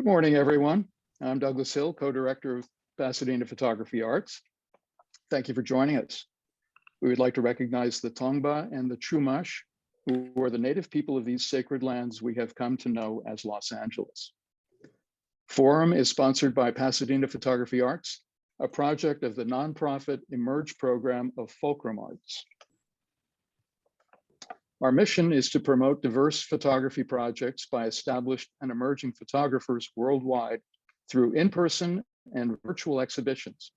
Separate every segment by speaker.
Speaker 1: Good morning, everyone. I'm Douglas Hill, co-director of Pasadena Photography Arts. Thank you for joining us. We would like to recognize the Tongva and the Chumash, who are the native people of these sacred lands we have come to know as Los Angeles. Forum is sponsored by Pasadena Photography Arts, a project of the nonprofit Emerge program of Fulcrum Arts. Our mission is to promote diverse photography projects by established and emerging photographers worldwide through in-person and virtual exhibitions.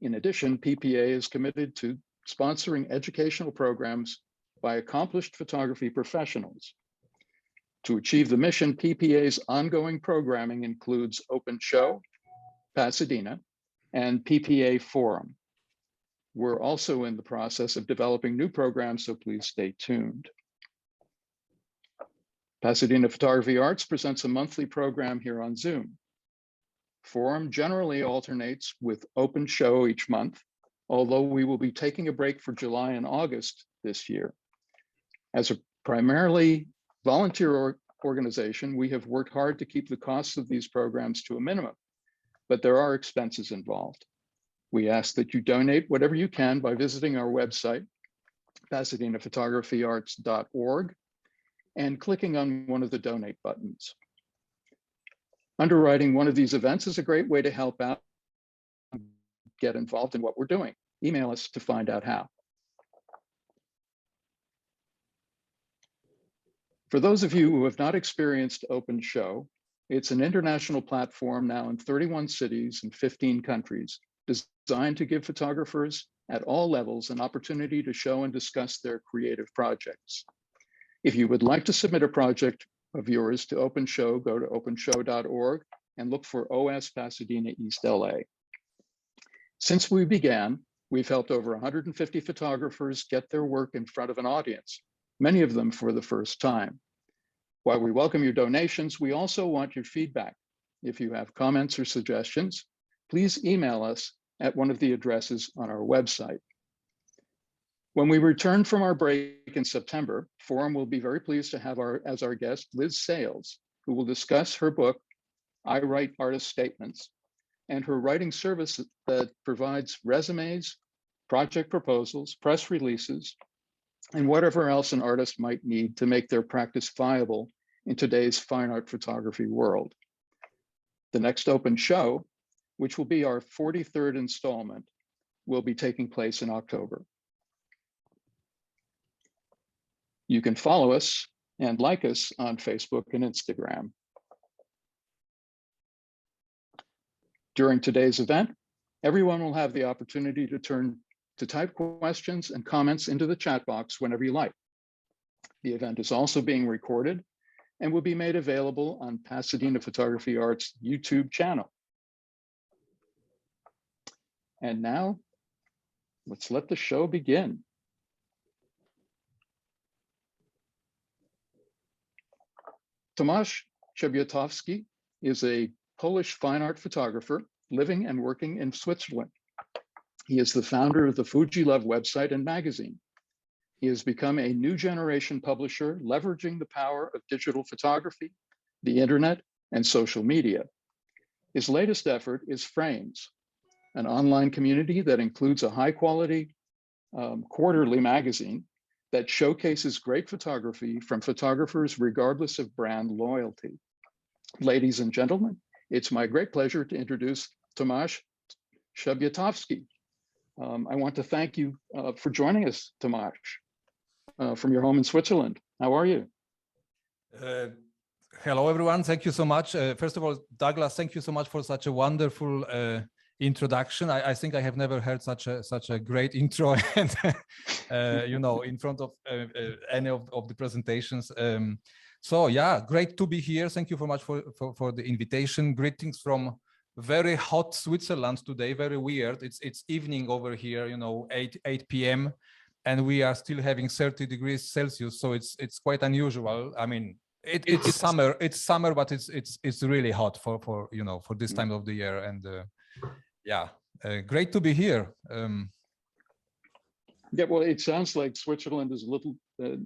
Speaker 1: In addition, PPA is committed to sponsoring educational programs by accomplished photography professionals. To achieve the mission, PPA's ongoing programming includes Open Show, Pasadena, and PPA Forum. We're also in the process of developing new programs, so please stay tuned. Pasadena Photography Arts presents a monthly program here on Zoom. Forum generally alternates with Open Show each month, although we will be taking a break for July and August this year. As a primarily volunteer organization, we have worked hard to keep the costs of these programs to a minimum, but there are expenses involved. We ask that you donate whatever you can by visiting our website, pasadenaphotographyarts.org, and clicking on one of the donate buttons. Underwriting one of these events is a great way to help out and get involved in what we're doing. Email us to find out how. For those of you who have not experienced Open Show, it's an international platform now in 31 cities and 15 countries, designed to give photographers at all levels an opportunity to show and discuss their creative projects. If you would like to submit a project of yours to Open Show, go to openshow.org and look for OS Pasadena East LA. Since we began, we've helped over 150 photographers get their work in front of an audience, many of them for the first time. While we welcome your donations, we also want your feedback. If you have comments or suggestions, please email us at one of the addresses on our website. When we return from our break in September, Forum will be very pleased to have as our guest Liz Sales, who will discuss her book, I Write Artist Statements, and her writing service that provides resumes, project proposals, press releases, and whatever else an artist might need to make their practice viable in today's fine art photography world. The next Open Show, which will be our 43rd installment, will be taking place in October. You can follow us and like us on Facebook and Instagram. During today's event, everyone will have the opportunity to type questions and comments into the chat box whenever you like. The event is also being recorded and will be made available on Pasadena Photography Arts YouTube channel. And now, let's let the show begin. Tomasz Trzebiatowski is a Polish fine art photographer living and working in Switzerland. He is the founder of the Fuji Love website and magazine. He has become a new generation publisher, leveraging the power of digital photography, the internet, and social media. His latest effort is Frames, an online community that includes a high-quality quarterly magazine that showcases great photography from photographers regardless of brand loyalty. Ladies and gentlemen, it's my great pleasure to introduce Tomasz Trzebiatowski. I want to thank you for joining us, Tomasz, from your home in Switzerland. How are you?
Speaker 2: Hello, everyone. Thank you so much. First of all, Douglas, thank you so much for such a wonderful introduction. I think I have never heard such a great intro, and you know, in front of any of the presentations. So yeah, great to be here. Thank you so much for the invitation. Greetings from very hot Switzerland today. Very weird. It's evening over here. You know, 8 p.m. and we are still having 30 degrees Celsius. So it's quite unusual. I mean, it's summer. It's summer, but it's really hot for you know, for this time of the year. And yeah, great to be here.
Speaker 1: Yeah, well, it sounds like Switzerland is a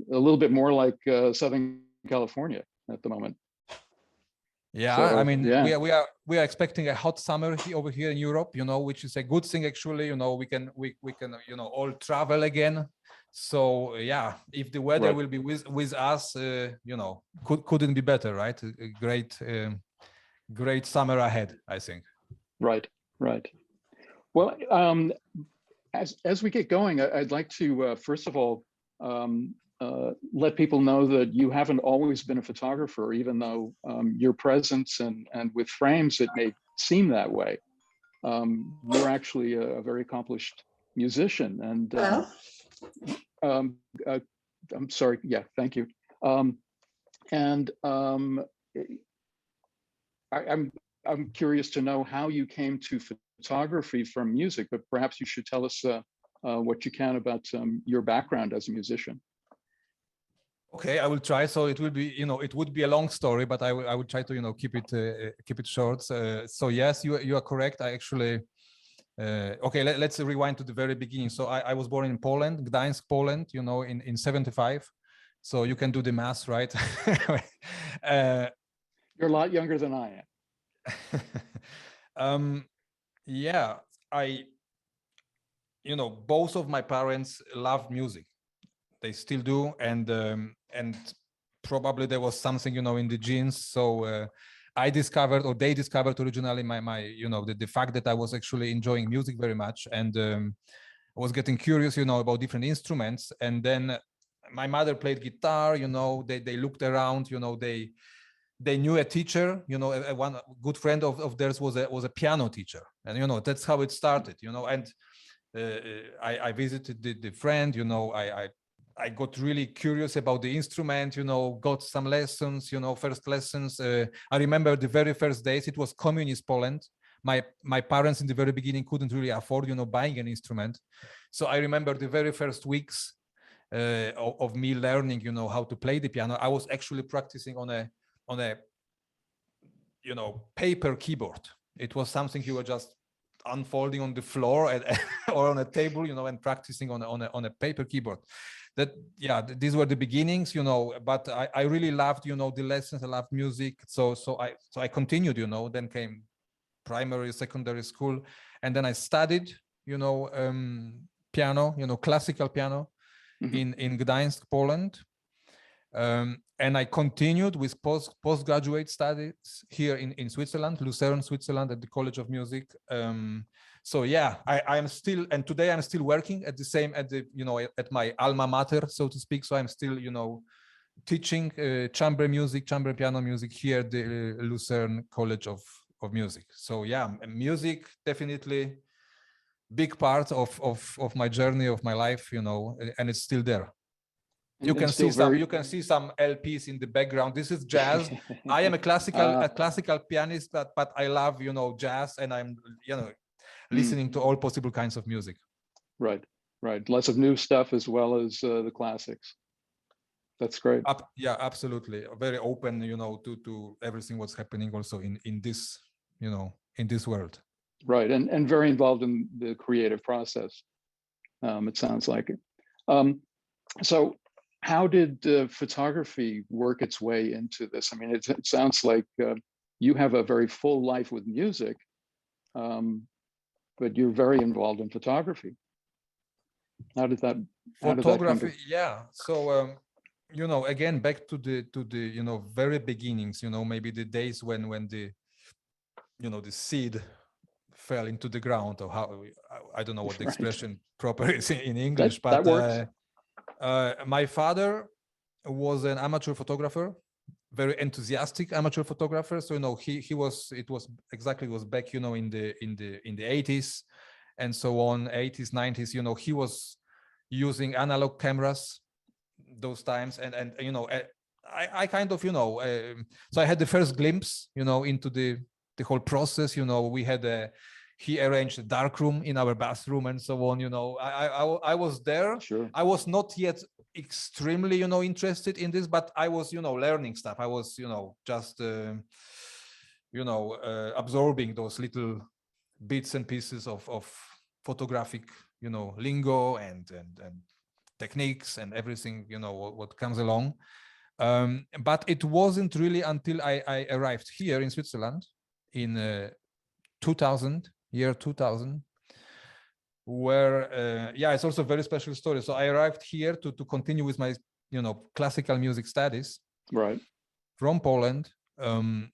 Speaker 1: little bit more like Southern California at the moment.
Speaker 2: Yeah,
Speaker 1: So,
Speaker 2: I mean,
Speaker 1: yeah,
Speaker 2: we are expecting a hot summer over here in Europe, which is a good thing actually. We can all travel again. So yeah, if the weather
Speaker 1: right,
Speaker 2: will be with us, couldn't be better, right? A great summer ahead, I think.
Speaker 1: right, right. Well, as we get going, I'd like to first of all let people know that you haven't always been a photographer, even though your presence and with frames it may seem that way. You're actually a very accomplished musician, and
Speaker 3: Hello.
Speaker 1: um, uh, I'm sorry. Yeah, thank you. And I'm curious to know how you came to photography from music, but perhaps you should tell us what you can about your background as a musician.
Speaker 2: Okay, I will try. So it will be, it would be a long story, but I will try to, keep it short. So yes, you are correct. I actually, okay, let's rewind to the very beginning. So I was born in Poland, Gdańsk, Poland, in 75. So you can do the math, right?
Speaker 1: You're a lot younger than I
Speaker 2: am. Yeah, both of my parents loved music. They still do, and probably there was something in the genes. So I discovered, or they discovered originally, my the fact that I was actually enjoying music very much, and I was getting curious about different instruments. And then my mother played guitar. They looked around. They knew a teacher. One good friend of theirs was a piano teacher, and that's how it started. And I visited the friend. I got really curious about the instrument, got some lessons, first lessons. I remember the very first days, it was communist Poland. My parents in the very beginning couldn't really afford, buying an instrument. So I remember the very first weeks of me learning, how to play the piano. I was actually practicing on a paper keyboard. It was something you were just unfolding on the floor or on a table, and practicing on a paper keyboard. These were the beginnings, but I really loved, the lessons. I loved music. So I continued, then came primary, secondary school. And then I studied, piano, classical piano in Gdańsk, Poland. And I continued with postgraduate studies here in Switzerland, Lucerne, Switzerland, at the College of Music. So yeah, I am still, and today I'm still working at at my alma mater, so to speak. So I'm still, teaching chamber piano music here at the Lucerne College of Music. So yeah, music definitely big part of my journey, of my life, and it's still there. You can see some LPs in the background. This is jazz. I am a classical pianist, but I love jazz, and I'm listening to all possible kinds of music.
Speaker 1: Right. Lots of new stuff as well as the classics. That's great.
Speaker 2: Yeah, absolutely. Very open, to everything what's happening also in this, in this world.
Speaker 1: Right, and very involved in the creative process. It sounds like it. So how did photography work its way into this? I mean, it sounds like you have a very full life with music, but you're very involved in photography. How did that?
Speaker 2: Photography, yeah. So again, back to the very beginnings. Maybe the days when the the seed fell into the ground, or how, I don't know what the expression proper is in English, but
Speaker 1: that works.
Speaker 2: My father was an amateur photographer, very enthusiastic amateur photographer. So he was back in the 80s and so on, 80s, 90s. He was using analog cameras those times, and I kind of so I had the first glimpse into the whole process. We had he arranged a dark room in our bathroom and so on. I was there.
Speaker 1: Sure.
Speaker 2: I was not yet extremely interested in this, but I was learning stuff. I was just absorbing those little bits and pieces of photographic lingo and techniques and everything what comes along. But it wasn't really until I arrived here in Switzerland in year 2000, where yeah, it's also a very special story. So I arrived here to continue with my classical music studies,
Speaker 1: right,
Speaker 2: from Poland, and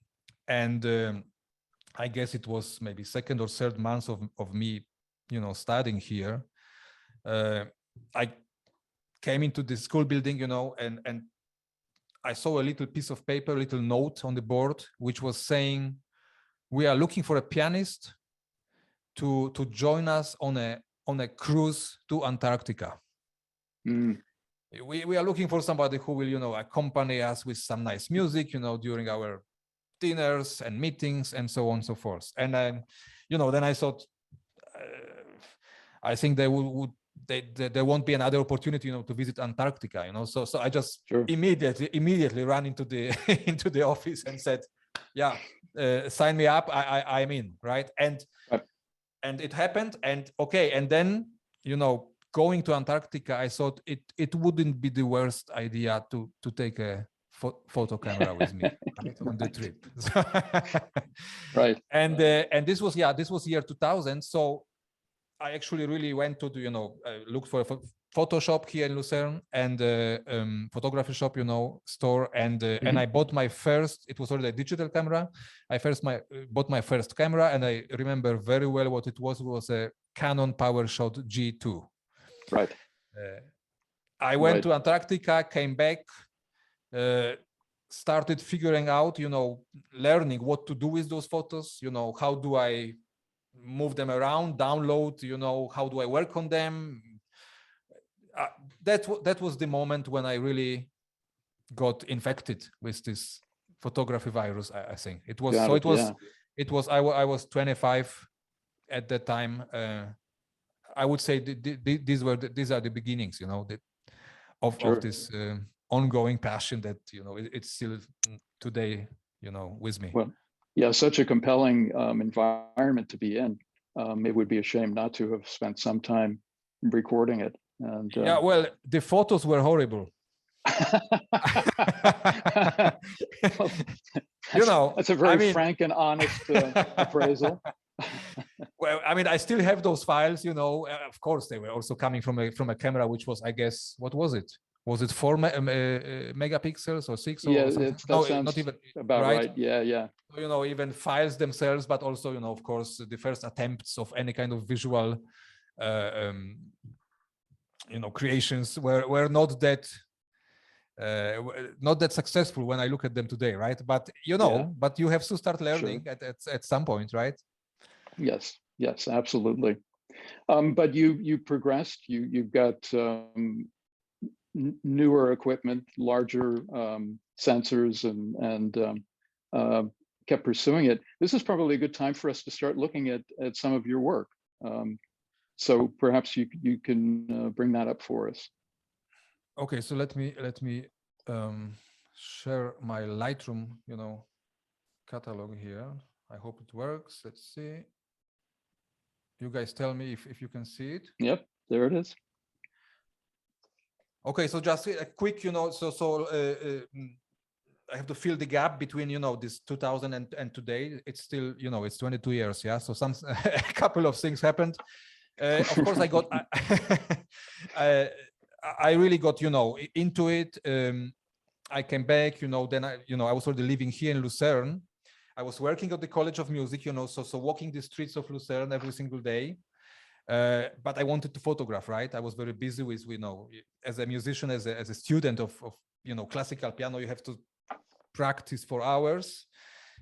Speaker 2: I guess it was maybe second or third month of me studying here. I came into the school building, and I saw a little piece of paper, a little note on the board, which was saying, "We are looking for a pianist to join us on a cruise to Antarctica.
Speaker 1: Mm.
Speaker 2: We are looking for somebody who will, accompany us with some nice music, during our dinners and meetings and so on and so forth." And then, then I thought, I think there won't be another opportunity, to visit Antarctica, So I just
Speaker 1: Sure.
Speaker 2: immediately ran into the into the office and said, "Yeah, sign me up. I'm in." Right. And it happened. And okay. And then, going to Antarctica, I thought it wouldn't be the worst idea to take a photo camera with me on the trip.
Speaker 1: Right.
Speaker 2: And this was year 2000. So I actually really went to look for a Photoshop here in Lucerne and photography shop, store, and and I bought my first. It was already a digital camera. I bought my first camera, and I remember very well what it was. It was a Canon PowerShot G2.
Speaker 1: Right.
Speaker 2: I went to Antarctica, came back, started figuring out, learning what to do with those photos. How do I move them around, download, how do I work on them? That was the moment when I really got infected with this photography virus. I think it was. I was 25 at that time. I would say these are the beginnings, of this ongoing passion that it's still today, with me.
Speaker 1: Well, yeah, such a compelling environment to be in. It would be a shame not to have spent some time recording it. And
Speaker 2: yeah, well, the photos were horrible.
Speaker 1: Well, that's a very frank and honest appraisal.
Speaker 2: Well, I mean, I still have those files, of course, they were also coming from a camera, which was, I guess, what was it? Was it 4 megapixels or 6?
Speaker 1: Yeah,
Speaker 2: or
Speaker 1: that sounds not even about right. Yeah.
Speaker 2: Even files themselves, but also, of course, the first attempts of any kind of visual, creations were not that successful when I look at them today, right? But but you have to start learning at some point, right?
Speaker 1: Yes, absolutely. But you progressed. You've got newer equipment, larger sensors, and kept pursuing it. This is probably a good time for us to start looking at some of your work. So perhaps you can bring that up for us.
Speaker 2: Okay, so let me share my Lightroom, catalog here. I hope it works. Let's see. You guys tell me if you can see it.
Speaker 1: Yep, there it is.
Speaker 2: Okay, so just a quick, I have to fill the gap between, this 2000 and today. It's still, it's 22 years, yeah. So a couple of things happened. Of course, I got, I really got, into it. I came back, then I was already living here in Lucerne. I was working at the College of Music, so walking the streets of Lucerne every single day. But I wanted to photograph, right? I was very busy with, as a musician, as a student of classical piano, you have to practice for hours.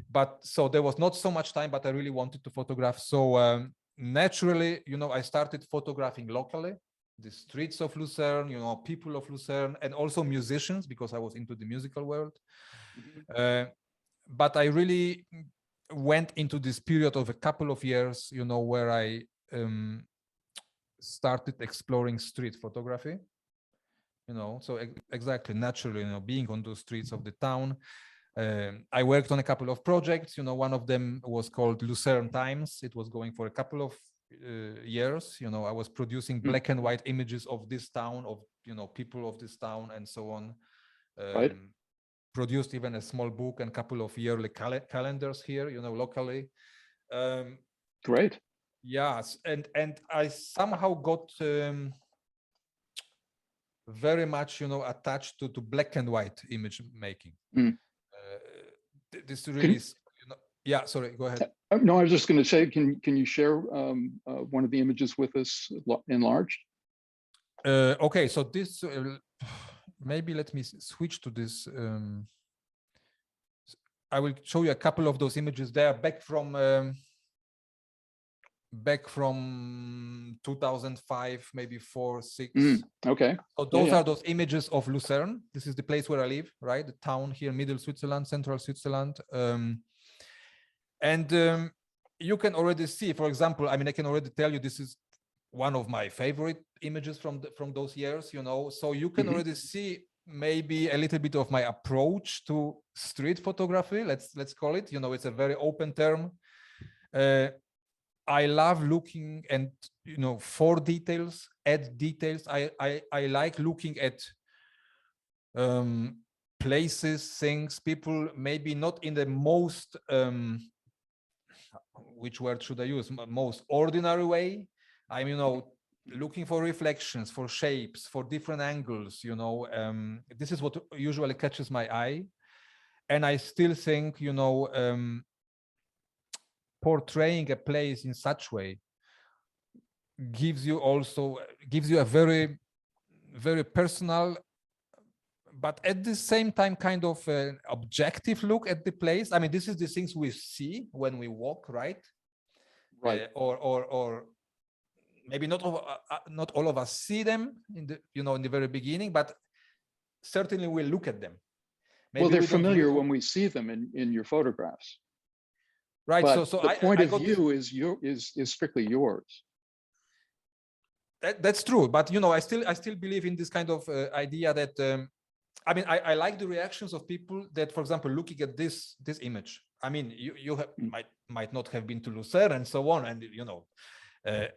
Speaker 2: But so there was not so much time, but I really wanted to photograph. So naturally, I started photographing locally, the streets of Lucerne, people of Lucerne, and also musicians, because I was into the musical world. But I really went into this period of a couple of years, where I started exploring street photography, so exactly, naturally, being on those streets of the town. I worked on a couple of projects, one of them was called Lucerne Times. It was going for a couple of years. I was producing black and white images of this town, of, people of this town, and so on.
Speaker 1: Right.
Speaker 2: produced even a small book and couple of yearly calendars here, locally.
Speaker 1: Great.
Speaker 2: Yes, and I somehow got very much, attached to black and white image making. This really is, yeah. Sorry, go ahead.
Speaker 1: No, I was just going to say, can you share one of the images with us enlarged?
Speaker 2: Okay, so this maybe let me switch to this. I will show you a couple of those images. They are back from 2005, maybe 4, 6.
Speaker 1: Okay.
Speaker 2: So those are those images of Lucerne. This is the place where I live, right? The town here, middle Switzerland, central Switzerland. And you can already see, for example, I can already tell you this is one of my favorite images from those years, So you can already see maybe a little bit of my approach to street photography. Let's call it. It's a very open term. I love looking and for details, add details. I like looking at places, things, people, maybe not in the most which word should I use? Most ordinary way. I'm looking for reflections, for shapes, for different angles. This is what usually catches my eye, and I still think portraying a place in such way gives you a very, very personal, but at the same time kind of an objective look at the place. This is the things we see when we walk, right? Or maybe not all of us see them in the very beginning, but certainly we look at them. Maybe
Speaker 1: they're familiar when we see them in your photographs.
Speaker 2: Right.
Speaker 1: But
Speaker 2: so
Speaker 1: the point of view is strictly yours.
Speaker 2: That's true, but I still believe in this kind of idea that I like the reactions of people that, for example, looking at this image. You might not have been to Lucerne and so on, and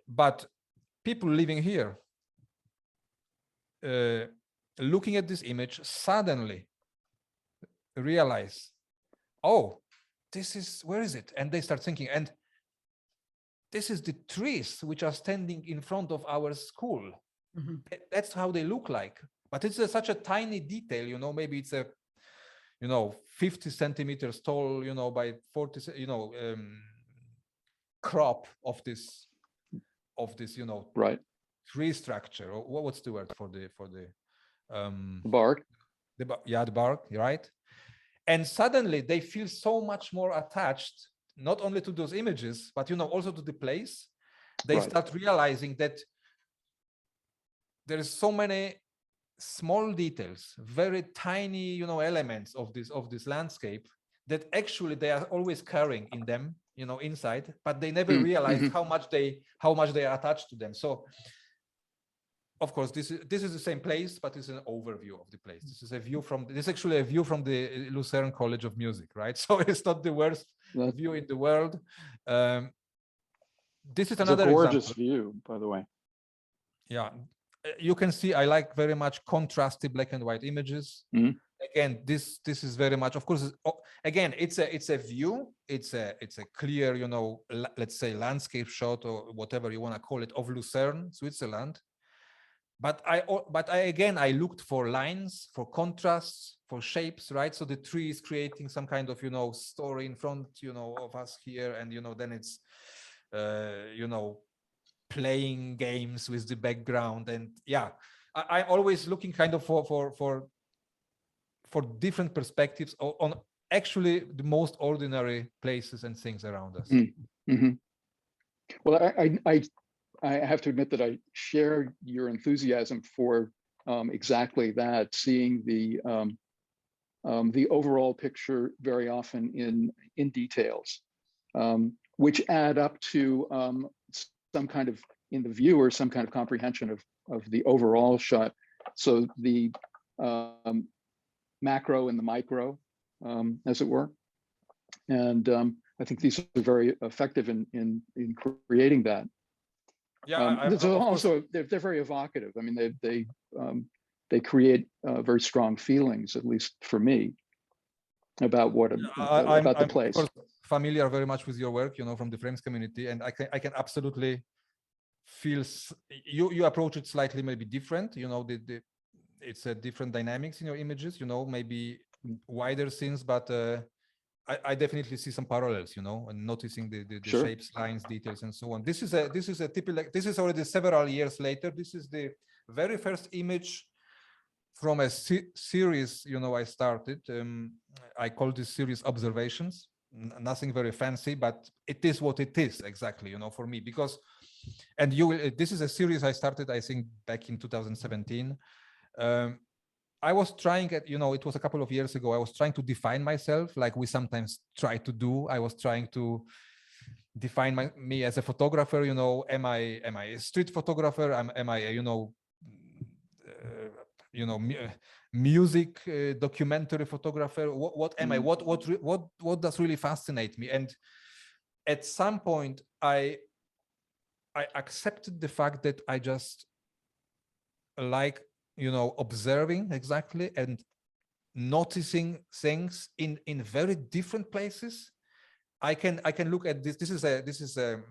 Speaker 2: but people living here, looking at this image, suddenly realize, oh, where is it? And they start thinking, and this is the trees which are standing in front of our school. That's how they look like. But it's such a tiny detail, maybe it's a 50 centimeters tall, by 40, crop of this
Speaker 1: right,
Speaker 2: tree structure. Or what's the word for the
Speaker 1: bark?
Speaker 2: The bark, right? And suddenly they feel so much more attached, not only to those images, but also to the place. They start realizing that there is so many small details, very tiny, elements of this landscape that actually they are always carrying in them, inside, but they never realize how much they are attached to them. So, of course, this is the same place, but it's an overview of the place. This is actually a view from the Lucerne College of Music, right? So it's not the worst view in the world. This is another
Speaker 1: gorgeous
Speaker 2: example.
Speaker 1: view, by the way.
Speaker 2: Yeah. You can see I like very much contrasty black and white images. Again, this is very much, of course, again, it's a view, it's a clear, let's say landscape shot or whatever you want to call it of Lucerne, Switzerland. But I looked for lines, for contrasts, for shapes, right? So the tree is creating some kind of story in front of us here, and then it's playing games with the background, and I'm always looking kind of for different perspectives on actually the most ordinary places and things around us.
Speaker 1: Well, I have to admit that I share your enthusiasm for exactly that, seeing the overall picture very often in details, which add up to some kind of, in the viewer, some kind of comprehension of the overall shot. So the macro and the micro, as it were. And I think these are very effective in creating that. They're very evocative. They create very strong feelings, at least for me. about what about the
Speaker 2: I'm of
Speaker 1: place.
Speaker 2: course familiar very much with your work, from the frames community, and I can absolutely feel you approach it slightly maybe different. It's a different dynamics in your images. Maybe wider scenes, but I definitely see some parallels. And noticing the
Speaker 1: Sure.
Speaker 2: shapes, lines, details, and so on. This is a typical. This is already several years later. This is the very first image from a series, I started. I call this series Observations. Nothing very fancy, but it is what it is exactly, for me. Because, and this is a series I started, I think, back in 2017. I was trying it was a couple of years ago. I was trying to define myself, like we sometimes try to do. I was trying to define me as a photographer. Am I a street photographer? Am I music documentary photographer? What am I? What does really fascinate me? And at some point, I accepted the fact that I just like observing exactly and noticing things in very different places. I can look at this. This is a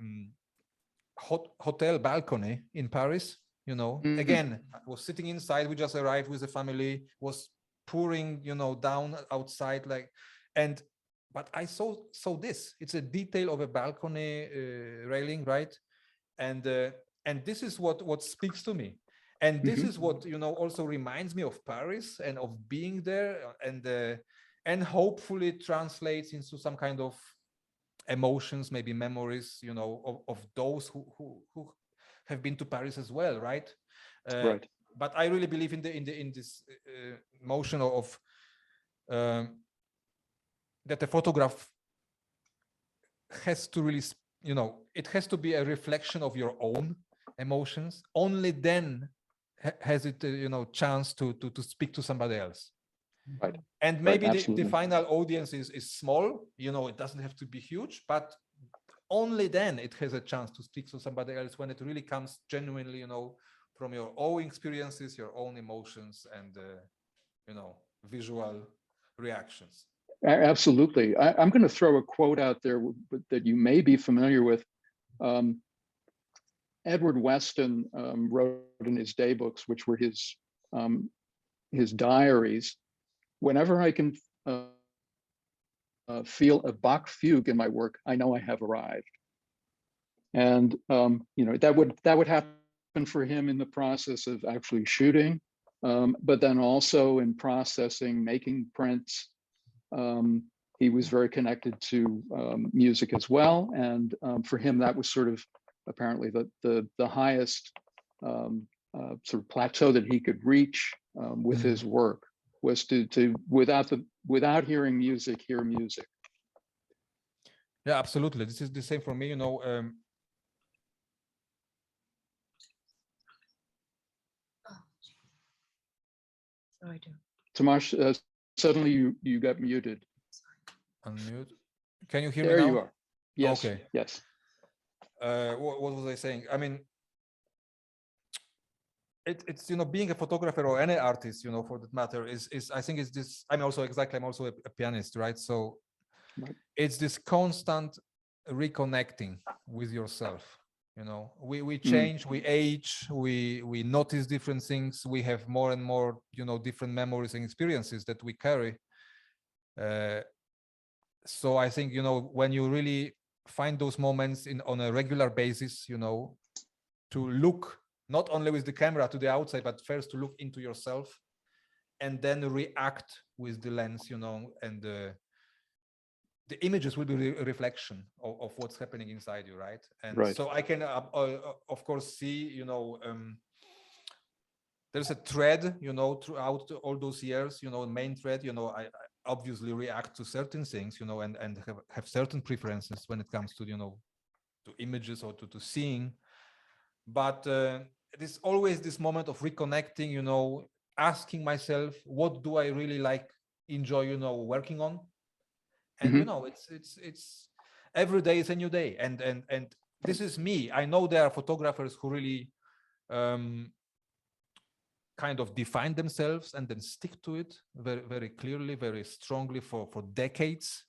Speaker 2: hotel balcony in Paris. Again, I was sitting inside. We just arrived with the family. Was pouring, down outside, but I saw this. It's a detail of a balcony railing, right? And this is what speaks to me. And this is what also reminds me of Paris and of being there, and hopefully translates into some kind of emotions, maybe memories, of those who have been to Paris as well, right?
Speaker 1: Right.
Speaker 2: But I really believe in this motion of that the photograph has to really, it has to be a reflection of your own emotions. Only then has it, chance to speak to somebody else.
Speaker 1: Right.
Speaker 2: And maybe
Speaker 1: right,
Speaker 2: the final audience is small, it doesn't have to be huge, but only then it has a chance to speak to somebody else, when it really comes genuinely, from your own experiences, your own emotions, and visual reactions.
Speaker 1: Absolutely. I'm going to throw a quote out there that you may be familiar with. Edward Weston wrote in his day books, which were his diaries. Whenever I can feel a Bach fugue in my work, I know I have arrived. And that would happen for him in the process of actually shooting, but then also in processing, making prints. He was very connected to music as well, and for him that was sort of apparently the highest sort of plateau that he could reach with his work, was to without hearing music, hear music.
Speaker 2: Yeah, absolutely. This is the same for me.
Speaker 3: I do.
Speaker 1: Tomasz, suddenly you got muted.
Speaker 2: Unmute. Can you hear
Speaker 1: there
Speaker 2: me now?
Speaker 1: You are. Yes.
Speaker 2: Okay.
Speaker 1: Yes.
Speaker 2: What was I saying? I mean, it's being a photographer or any artist, for that matter, is I think it's this. I'm also a pianist, right? So
Speaker 1: right.
Speaker 2: It's this constant reconnecting with yourself. We change, we age, we notice different things, we have more and more different memories and experiences that we carry. So I think when you really find those moments on a regular basis, to look not only with the camera to the outside, but first to look into yourself, and then react with the lens, and the images will be a reflection of what's happening inside you, right? And
Speaker 1: right.
Speaker 2: so I can, of course, see, there's a thread, throughout all those years, main thread, I obviously react to certain things, and have certain preferences when it comes to, to images or to seeing. But there's always this moment of reconnecting, asking myself, what do I really enjoy, working on? And it's every day is a new day, and this is me. I know there are photographers who really kind of define themselves and then stick to it very, very clearly, very strongly for decades.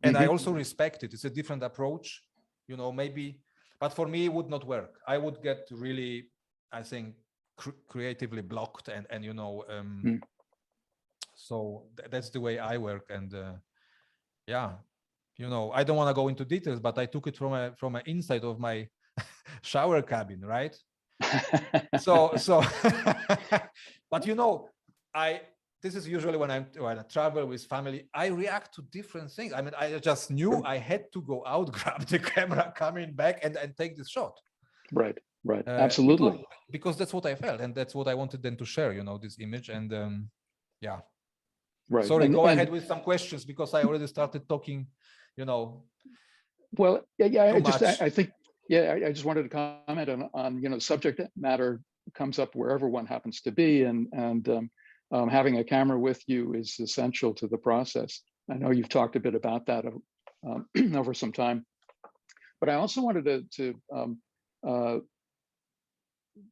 Speaker 2: And I also respect it. It's a different approach, you know, maybe, but for me, it would not work. I would get really, I think, creatively blocked and you know, so that's the way I work. And yeah, you know, I don't want to go into details, but I took it from an inside of my shower cabin, right? so but you know, this is usually when I travel with family, I react to different things. I mean, I just knew I had to go out, grab the camera, coming back and take this shot.
Speaker 1: Right. Absolutely.
Speaker 2: Because that's what I felt, and that's what I wanted then to share, you know, this image. And yeah.
Speaker 1: Right.
Speaker 2: Sorry, go ahead with some questions, because I already started talking, you know.
Speaker 1: Well, yeah, I think, yeah, I just wanted to comment on you know, subject matter comes up wherever one happens to be, and having a camera with you is essential to the process. I know you've talked a bit about that over some time, but I also wanted to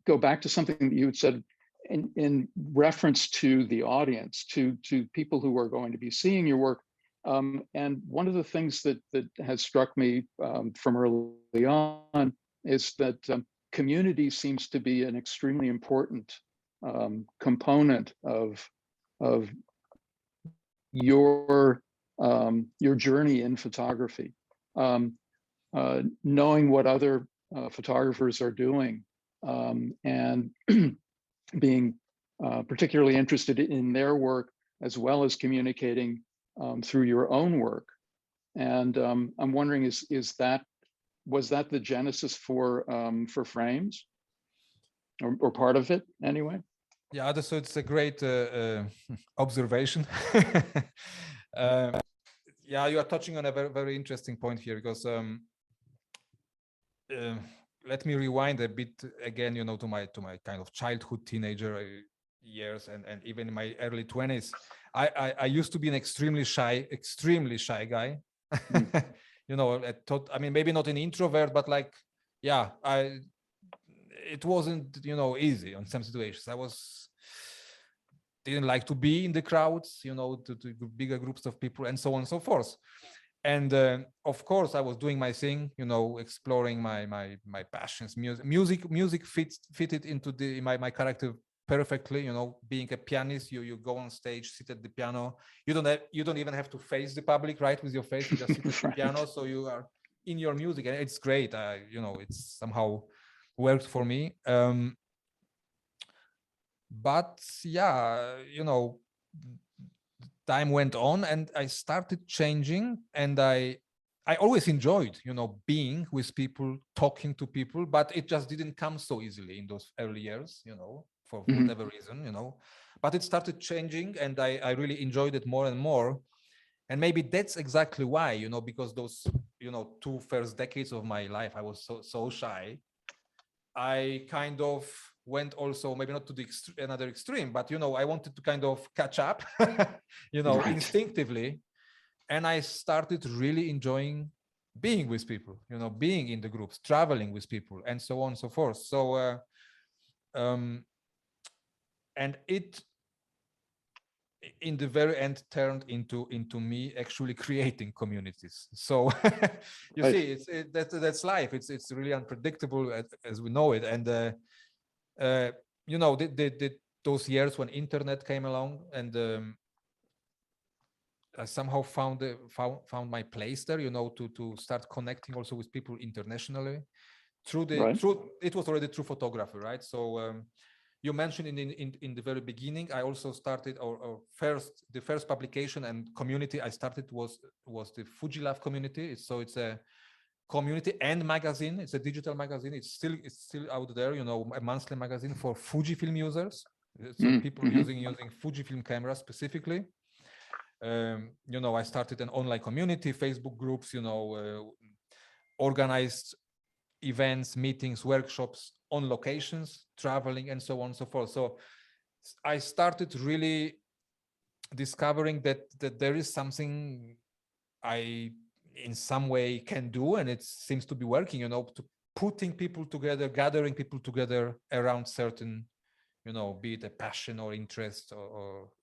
Speaker 1: go back to something that you had said in reference to the audience, to people who are going to be seeing your work. And one of the things that has struck me from early on is that community seems to be an extremely important component of your journey in photography. Knowing what other photographers are doing, and being particularly interested in their work, as well as communicating through your own work. And I'm wondering, was that the genesis for Frames, or part of it anyway?
Speaker 2: Yeah, so it's a great observation. Yeah, you are touching on a very, very interesting point here, because let me rewind a bit again, you know, to my kind of childhood, teenager years, and even in my early 20s. I used to be an extremely shy guy. You know, I mean, maybe not an introvert, but like, yeah, it wasn't, you know, easy on some situations. Didn't like to be in the crowds, you know, to bigger groups of people, and so on and so forth. And of course, I was doing my thing, you know, exploring my passions. Music fitted into my character perfectly. You know, being a pianist, you go on stage, sit at the piano. You don't even have to face the public, right, with your face. You just sit at the piano, so you are in your music, and it's great. You know, it's somehow worked for me. But yeah, you know, time went on and I started changing, and I always enjoyed, you know, being with people, talking to people, but it just didn't come so easily in those early years, you know, for whatever reason, you know. But it started changing, and I really enjoyed it more and more. And maybe that's exactly why, you know, because those, you know, 2 first decades of my life, I was so shy. I kind of went also, maybe not to the another extreme, but, you know, I wanted to kind of catch up, you know, instinctively. And I started really enjoying being with people, you know, being in the groups, traveling with people, and so on and so forth. So, and it, in the very end, turned into me actually creating communities. So you see, that's life. It's really unpredictable as we know it. And you know, those years when internet came along, and I somehow found my place there, you know, to start connecting also with people internationally through it was already through photography, right? So you mentioned in the very beginning, I also started the first publication and community I started was the Fujilove community. It's a community and magazine. It's a digital magazine. It's still out there, you know, a monthly magazine for Fujifilm users. So people using Fujifilm cameras specifically. You know, I started an online community, Facebook groups, you know, organized events, meetings, workshops on locations, traveling, and so on and so forth. So I started really discovering that there is something I in some way can do, and it seems to be working, you know, to putting people together, gathering people together around certain be it a passion or interest,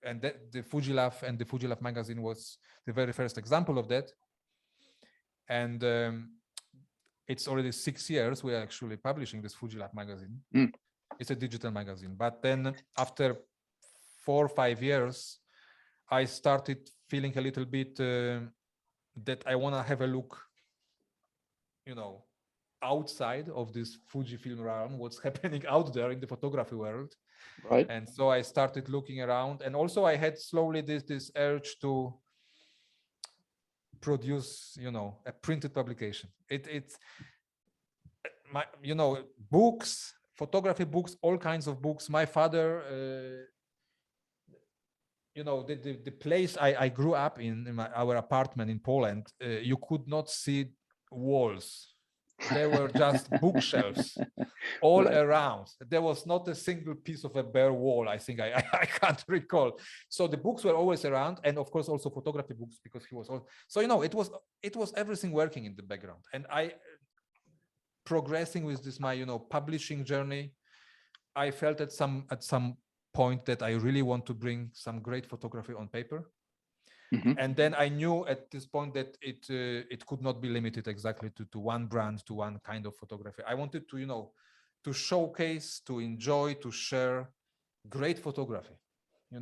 Speaker 2: and the Fujilaf and the Fujilaf magazine was the very first example of that. And it's already 6 years we are actually publishing this Fujilaf magazine. It's a digital magazine. But then after 4 or 5 years, I started feeling a little bit that I want to have a look, outside of this Fujifilm realm, what's happening out there in the photography world.
Speaker 1: Right.
Speaker 2: And so I started looking around, and also I had slowly this urge to produce, a printed publication. It's my, books, photography books, all kinds of books. My father, the place I grew up in our apartment in Poland, you could not see walls. There were just bookshelves all around. There was not a single piece of a bare wall. I think I can't recall. So the books were always around, and of course also photography books, because he was all. So it was everything working in the background, and I progressing with this my publishing journey. I felt at some point that I really want to bring some great photography on paper. And then I knew at this point that it could not be limited exactly to one brand, to one kind of photography. I wanted to, to showcase, to enjoy, to share great photography,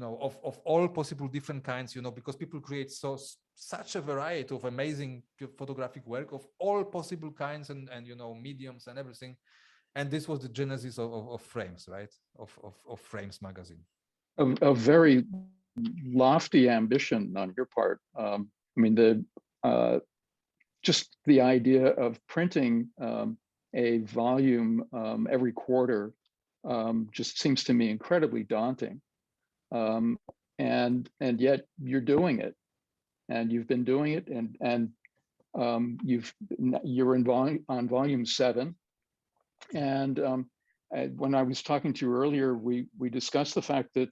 Speaker 2: of all possible different kinds, because people create such a variety of amazing photographic work of all possible kinds and mediums and everything. And this was the genesis of Frames, right? Of Frames magazine.
Speaker 1: A very lofty ambition on your part. I mean, just the idea of printing a volume every quarter just seems to me incredibly daunting. And yet you're doing it, and you've been doing it, and you're on volume 7. And when I was talking to you earlier, we discussed the fact that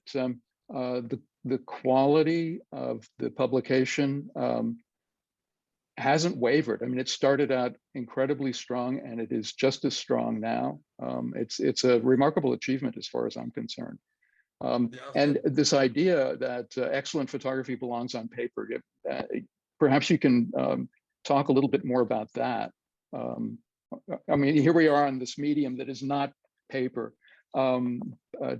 Speaker 1: the quality of the publication hasn't wavered. I mean, it started out incredibly strong, and it is just as strong now. It's a remarkable achievement as far as I'm concerned. And this idea that excellent photography belongs on paper, perhaps you can talk a little bit more about that. I mean, here we are on this medium that is not paper,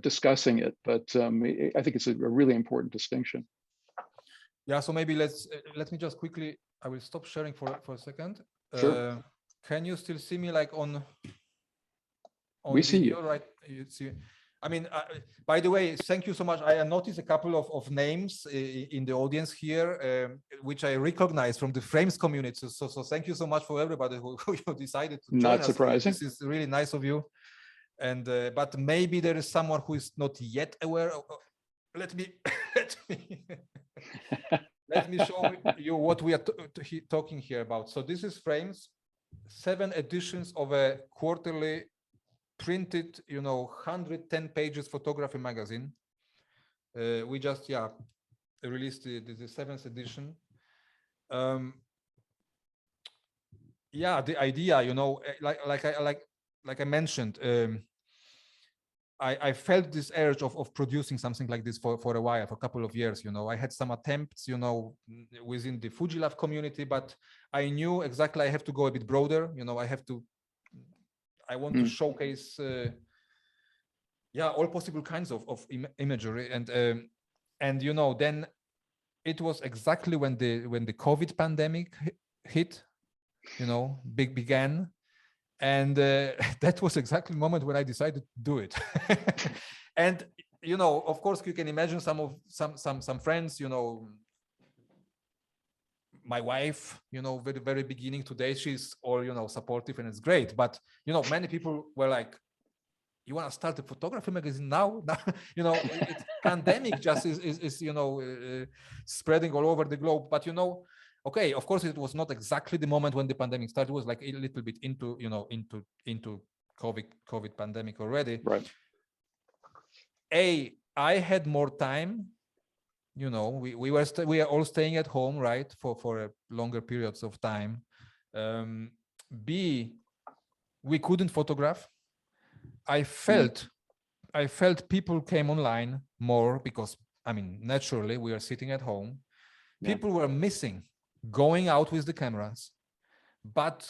Speaker 1: discussing it, but I think it's a really important distinction.
Speaker 2: Yeah, so maybe let me just quickly, I will stop sharing for a second.
Speaker 1: Sure.
Speaker 2: Can you still see me like on
Speaker 1: we see
Speaker 2: video,
Speaker 1: you.
Speaker 2: right? You see, I mean, by the way, thank you so much. I noticed a couple of names in the audience here, which I recognize from the Frames community. So thank you so much for everybody who decided to join
Speaker 1: Not
Speaker 2: us.
Speaker 1: surprising.
Speaker 2: This is really nice of you. And but maybe there is someone who is not yet aware of. Let me let me show you what we are talking here about. So this is Frames, 7 editions of a quarterly printed, 110 pages photography magazine. We just released the 7th edition. The idea, like I mentioned, I felt this urge of producing something like this for a while, for a couple of years. I had some attempts, within the Fujilaf community, but I knew exactly I have to go a bit broader. I want to showcase, all possible kinds of imagery, and then it was exactly when the COVID pandemic hit, began. And that was exactly the moment when I decided to do it. And of course, you can imagine some friends, my wife, very, very beginning today, she's all, supportive, and it's great. But, many people were like, you want to start a photography magazine now? It's pandemic just is spreading all over the globe. But, okay, of course, it was not exactly the moment when the pandemic started. It was like a little bit into COVID pandemic already.
Speaker 1: Right.
Speaker 2: I had more time. We are all staying at home, right, for longer periods of time. B, we couldn't photograph. I I felt people came online more because, I mean, naturally we are sitting at home. People were missing going out with the cameras, but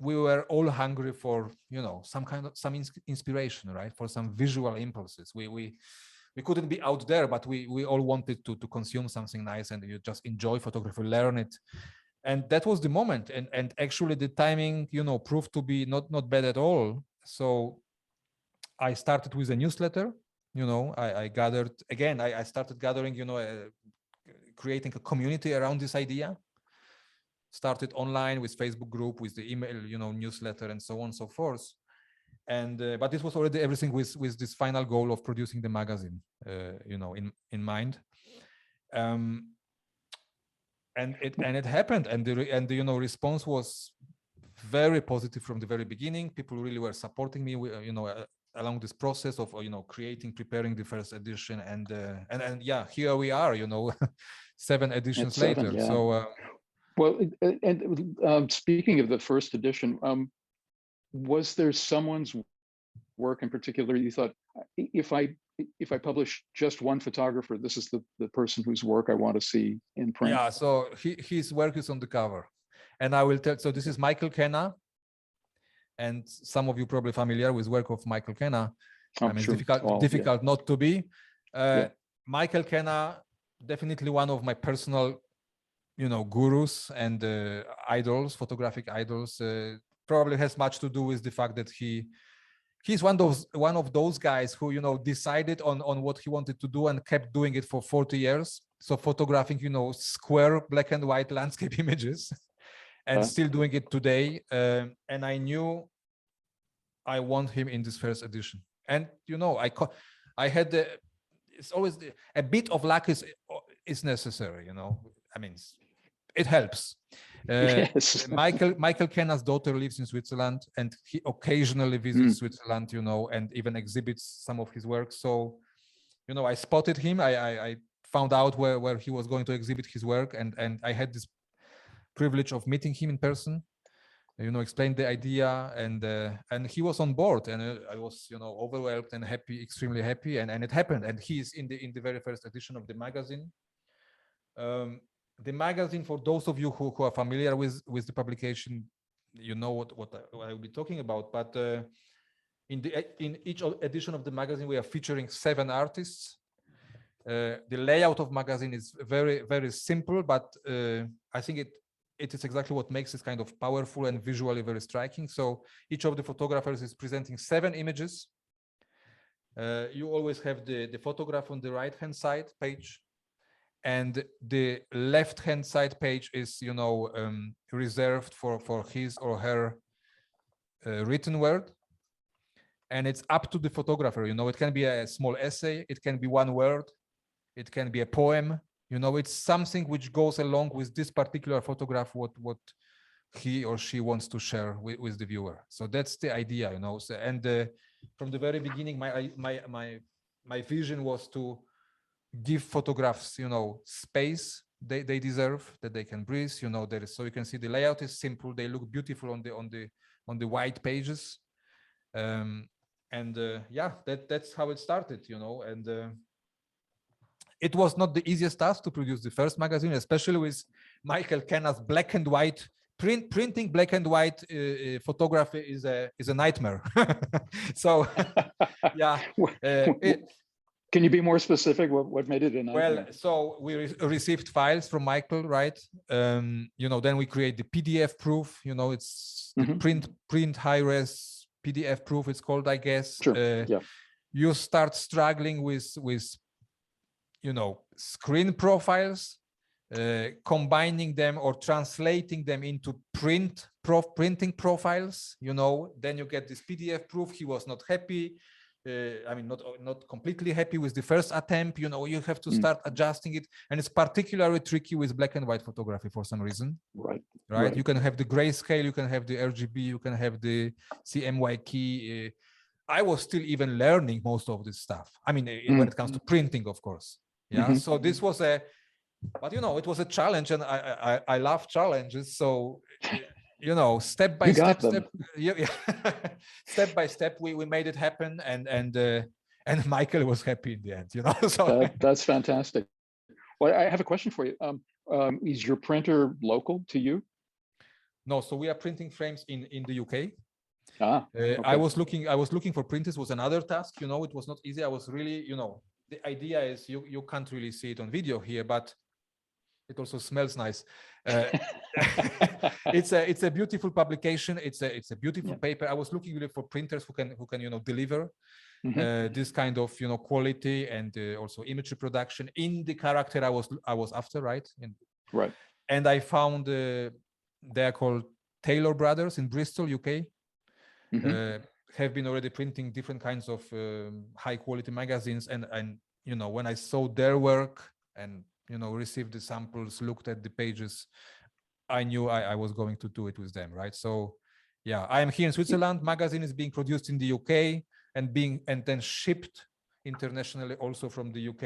Speaker 2: we were all hungry for, you know, some kind of inspiration, right? For some visual impulses. We couldn't be out there, but we all wanted to consume something nice, and you just enjoy photography, learn it. And that was the moment. And actually the timing, you know, proved to be not bad at all. So I started with a newsletter, you know, I gathered, again, I started gathering, you know, creating a community around this idea. Started online with Facebook group, with the email, you know, newsletter, and so on and so forth. And but this was already everything with this final goal of producing the magazine, you know, in mind. And it happened, and the you know, response was very positive from the very beginning. People really were supporting me, you know, along this process of, you know, preparing the first edition, and yeah, here we are, you know, 7 editions later.
Speaker 1: Yeah.
Speaker 2: So
Speaker 1: well, and speaking of the first edition, was there someone's work in particular you thought, if I publish just one photographer, this is the person whose work I want to see in print?
Speaker 2: Yeah, so his work is on the cover, and I will tell. So this is Michael Kenna, and some of you probably familiar with work of Michael Kenna. I mean,
Speaker 1: sure.
Speaker 2: difficult not to be. Michael Kenna, definitely one of my personal, you know, gurus and idols, photographic idols. Probably has much to do with the fact that he's one of those guys who, you know, decided on what he wanted to do and kept doing it for 40 years. So photographing, you know, square black and white landscape images, and still doing it today. And I knew I want him in this first edition. And, you know, I had it's always a bit of luck is necessary, you know. I mean, it helps.
Speaker 1: Yes.
Speaker 2: Michael Kenna's daughter lives in Switzerland, and he occasionally visits Switzerland, you know, and even exhibits some of his work. So, you know, I spotted him. I found out where he was going to exhibit his work, and I had this privilege of meeting him in person, you know, explained the idea, and he was on board, and I was, you know, overwhelmed and happy, extremely happy, and it happened. And he's in the very first edition of the magazine. The magazine, for those of you who are familiar with the publication, you know what I will be talking about. But in each edition of the magazine, we are featuring 7 artists. The layout of magazine is very, very simple, but I think it is exactly what makes it kind of powerful and visually very striking. So each of the photographers is presenting 7 images. You always have the photograph on the right-hand side page, and the left-hand side page is, you know, reserved for his or her written word. And it's up to the photographer, you know. It can be a small essay, it can be 1 word, it can be a poem, you know. It's something which goes along with this particular photograph, what he or she wants to share with the viewer. So that's the idea, you know. So, and from the very beginning, my vision was to give photographs, you know, space they deserve, that they can breathe, you know. There is, so you can see the layout is simple, they look beautiful on the white pages, and yeah, that's how it started, you know. And it was not the easiest task to produce the first magazine, especially with Michael Kenna's black and white printing. Black and white photography is a nightmare. So yeah.
Speaker 1: Can you be more specific? What made it a nightmare?
Speaker 2: Well, so we received files from Michael, right? You know, then we create the PDF proof. You know, it's the print high-res PDF proof. It's called, I guess.
Speaker 1: Sure.
Speaker 2: You start struggling with you know, screen profiles, combining them or translating them into printing profiles. You know, then you get this PDF proof. He was not happy. I mean, not completely happy with the first attempt. You know, you have to start adjusting it, and it's particularly tricky with black and white photography for some reason. Right. You can have the grayscale, you can have the RGB, you can have the CMYK key. I was still even learning most of this stuff. I mean, when it comes to printing, of course. Yeah. So this was but you know, it was a challenge, and I love challenges. So you know, step by step, step by step, we made it happen, and and Michael was happy in the end, you know. So
Speaker 1: That's fantastic. Well, I have a question for you. Is your printer local to you?
Speaker 2: no, so we are printing frames in the UK.
Speaker 1: Okay.
Speaker 2: I was looking for printers. Was another task, you know. It was not easy. I was really, you know, the idea is you can't really see it on video here, but it also smells nice. It's a beautiful publication. It's a beautiful paper. I was looking really for printers who can you know deliver this kind of you know quality and also image reproduction in the character I was after, right?
Speaker 1: Right.
Speaker 2: And I found they are called Taylor Brothers in Bristol, UK. Have been already printing different kinds of high quality magazines, and you know when I saw their work and you know received the samples, looked at the pages, I knew I was going to do it with them, right? So yeah, I am here in Switzerland. Magazine is being produced in the UK and then shipped internationally also from the UK.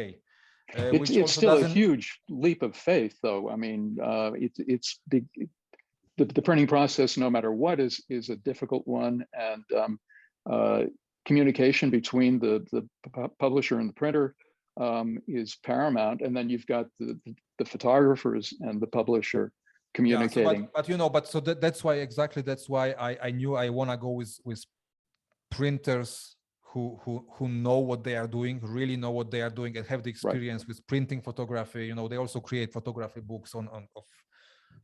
Speaker 1: It's still a huge leap of faith, though. I mean, it's big. The printing process, no matter what, is a difficult one, and communication between the publisher and the printer is paramount. And then you've got the photographers and the publisher communicating.
Speaker 2: Yeah, so, but you know, so that's why I knew I want to go with printers who know what they are doing, really know what they are doing, and have the experience with printing photography. You know, they also create photography books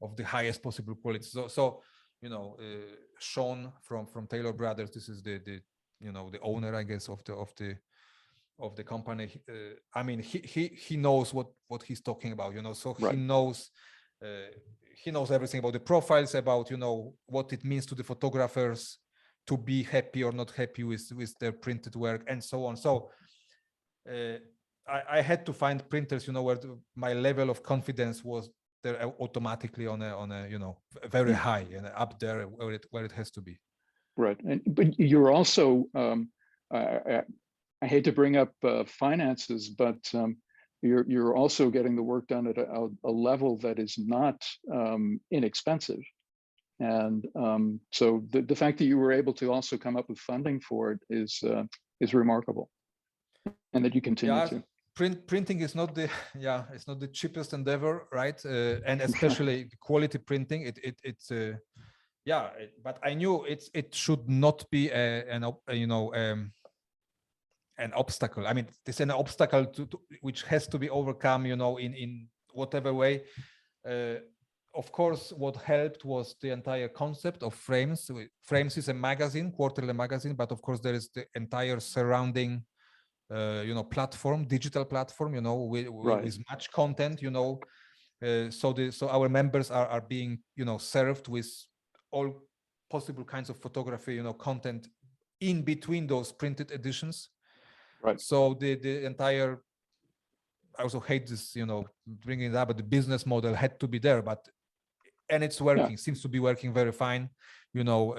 Speaker 2: of the highest possible quality. So you know, Sean from Taylor Brothers, this is the you know the owner, I guess, of the company. I mean, he knows what he's talking about. You know, so he knows everything about the profiles, about you know what it means to the photographers to be happy or not happy with their printed work and so on. So I had to find printers, you know, where my level of confidence was there automatically on a you know very high and up there where it has to be.
Speaker 1: Right, but you're also I hate to bring up finances, but you're also getting the work done at a level that is not inexpensive. And so the fact that you were able to also come up with funding for it is remarkable, and that you continue to.
Speaker 2: Printing is not it's not the cheapest endeavor, right? And especially quality printing, it's but I knew it should not be an obstacle. I mean, it's an obstacle to which has to be overcome, you know, in whatever way. Of course, what helped was the entire concept of Frames. Frames is a magazine, quarterly magazine, but of course there is the entire surrounding, platform, digital platform, you know, with much content, you know. So our members are being, you know, served with all possible kinds of photography, you know, content in between those printed editions.
Speaker 1: Right.
Speaker 2: So the entire, I also hate this, you know, bringing it up, but the business model had to be there, and it's working, seems to be working very fine. You know,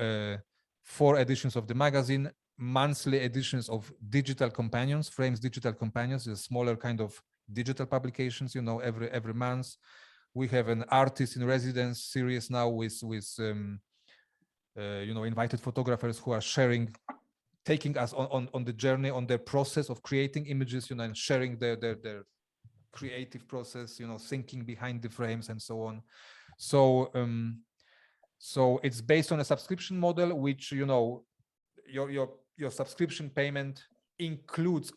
Speaker 2: 4 editions of the magazine, monthly editions of digital companions, Frames digital companions, a smaller kind of digital publications, you know, every month. We have an artist in residence series now with invited photographers who are taking us on the journey, on their process of creating images, you know, and sharing their creative process, you know, thinking behind the frames and so on. So so it's based on a subscription model, which, you know, your subscription payment includes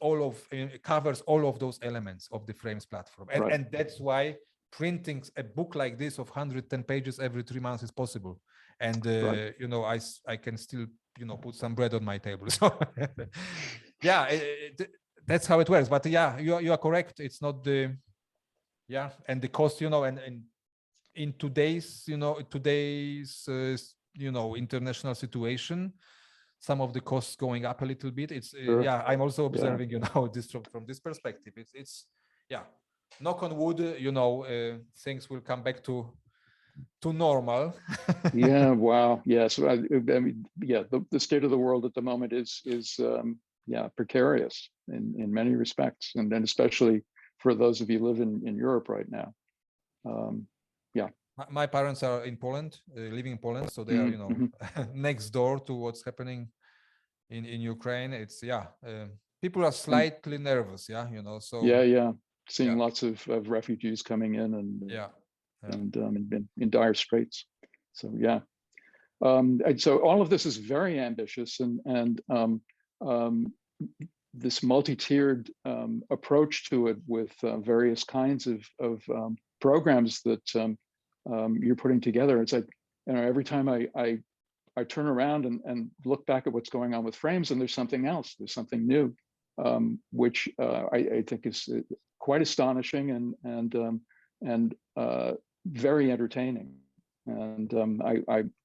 Speaker 2: covers all of those elements of the Frames platform, and that's why printing a book like this of 110 pages every 3 months is possible. And you know, I can still, you know, put some bread on my table. So that's how it works. But yeah, you are correct. It's not and the cost, you know, and in today's international situation, some of the costs going up a little bit. It's I'm also observing, you know, this from this perspective. It's knock on wood, you know, things will come back to normal.
Speaker 1: Wow. Yes. I mean, the state of the world at the moment is precarious in many respects, and then especially for those of you who live in Europe right now.
Speaker 2: My parents are in Poland, living in Poland, so they are, you know, next door to what's happening in Ukraine. It's people are slightly nervous, yeah, you know. So
Speaker 1: yeah, seeing
Speaker 2: yeah.
Speaker 1: lots of refugees coming in and
Speaker 2: Yeah.
Speaker 1: and in dire straits. So yeah, and so all of this is very ambitious, and this multi-tiered approach to it with various kinds of programs that you're putting together. It's like, you know, every time I turn around and look back at what's going on with frames, and there's something else, there's something new, which I think is quite astonishing and very entertaining. And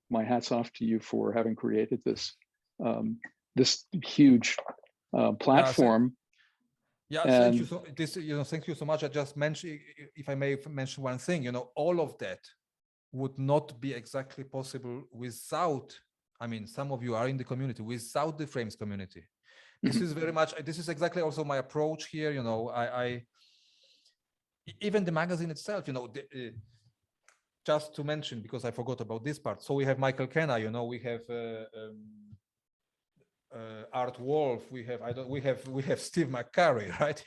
Speaker 1: my hat's off to you for having created this this huge platform.
Speaker 2: Yeah, thank you. So this, you know, thank you so much. I just mentioned, if I may mention one thing, you know, all of that would not be exactly possible without, I mean, some of you are in the community, without the frames community. This is very much, this is exactly also my approach here. You know, I even the magazine itself, you know, just to mention, because I forgot about this part. So we have Michael Kenna, you know, we have Art Wolf, we have Steve McCurry, right,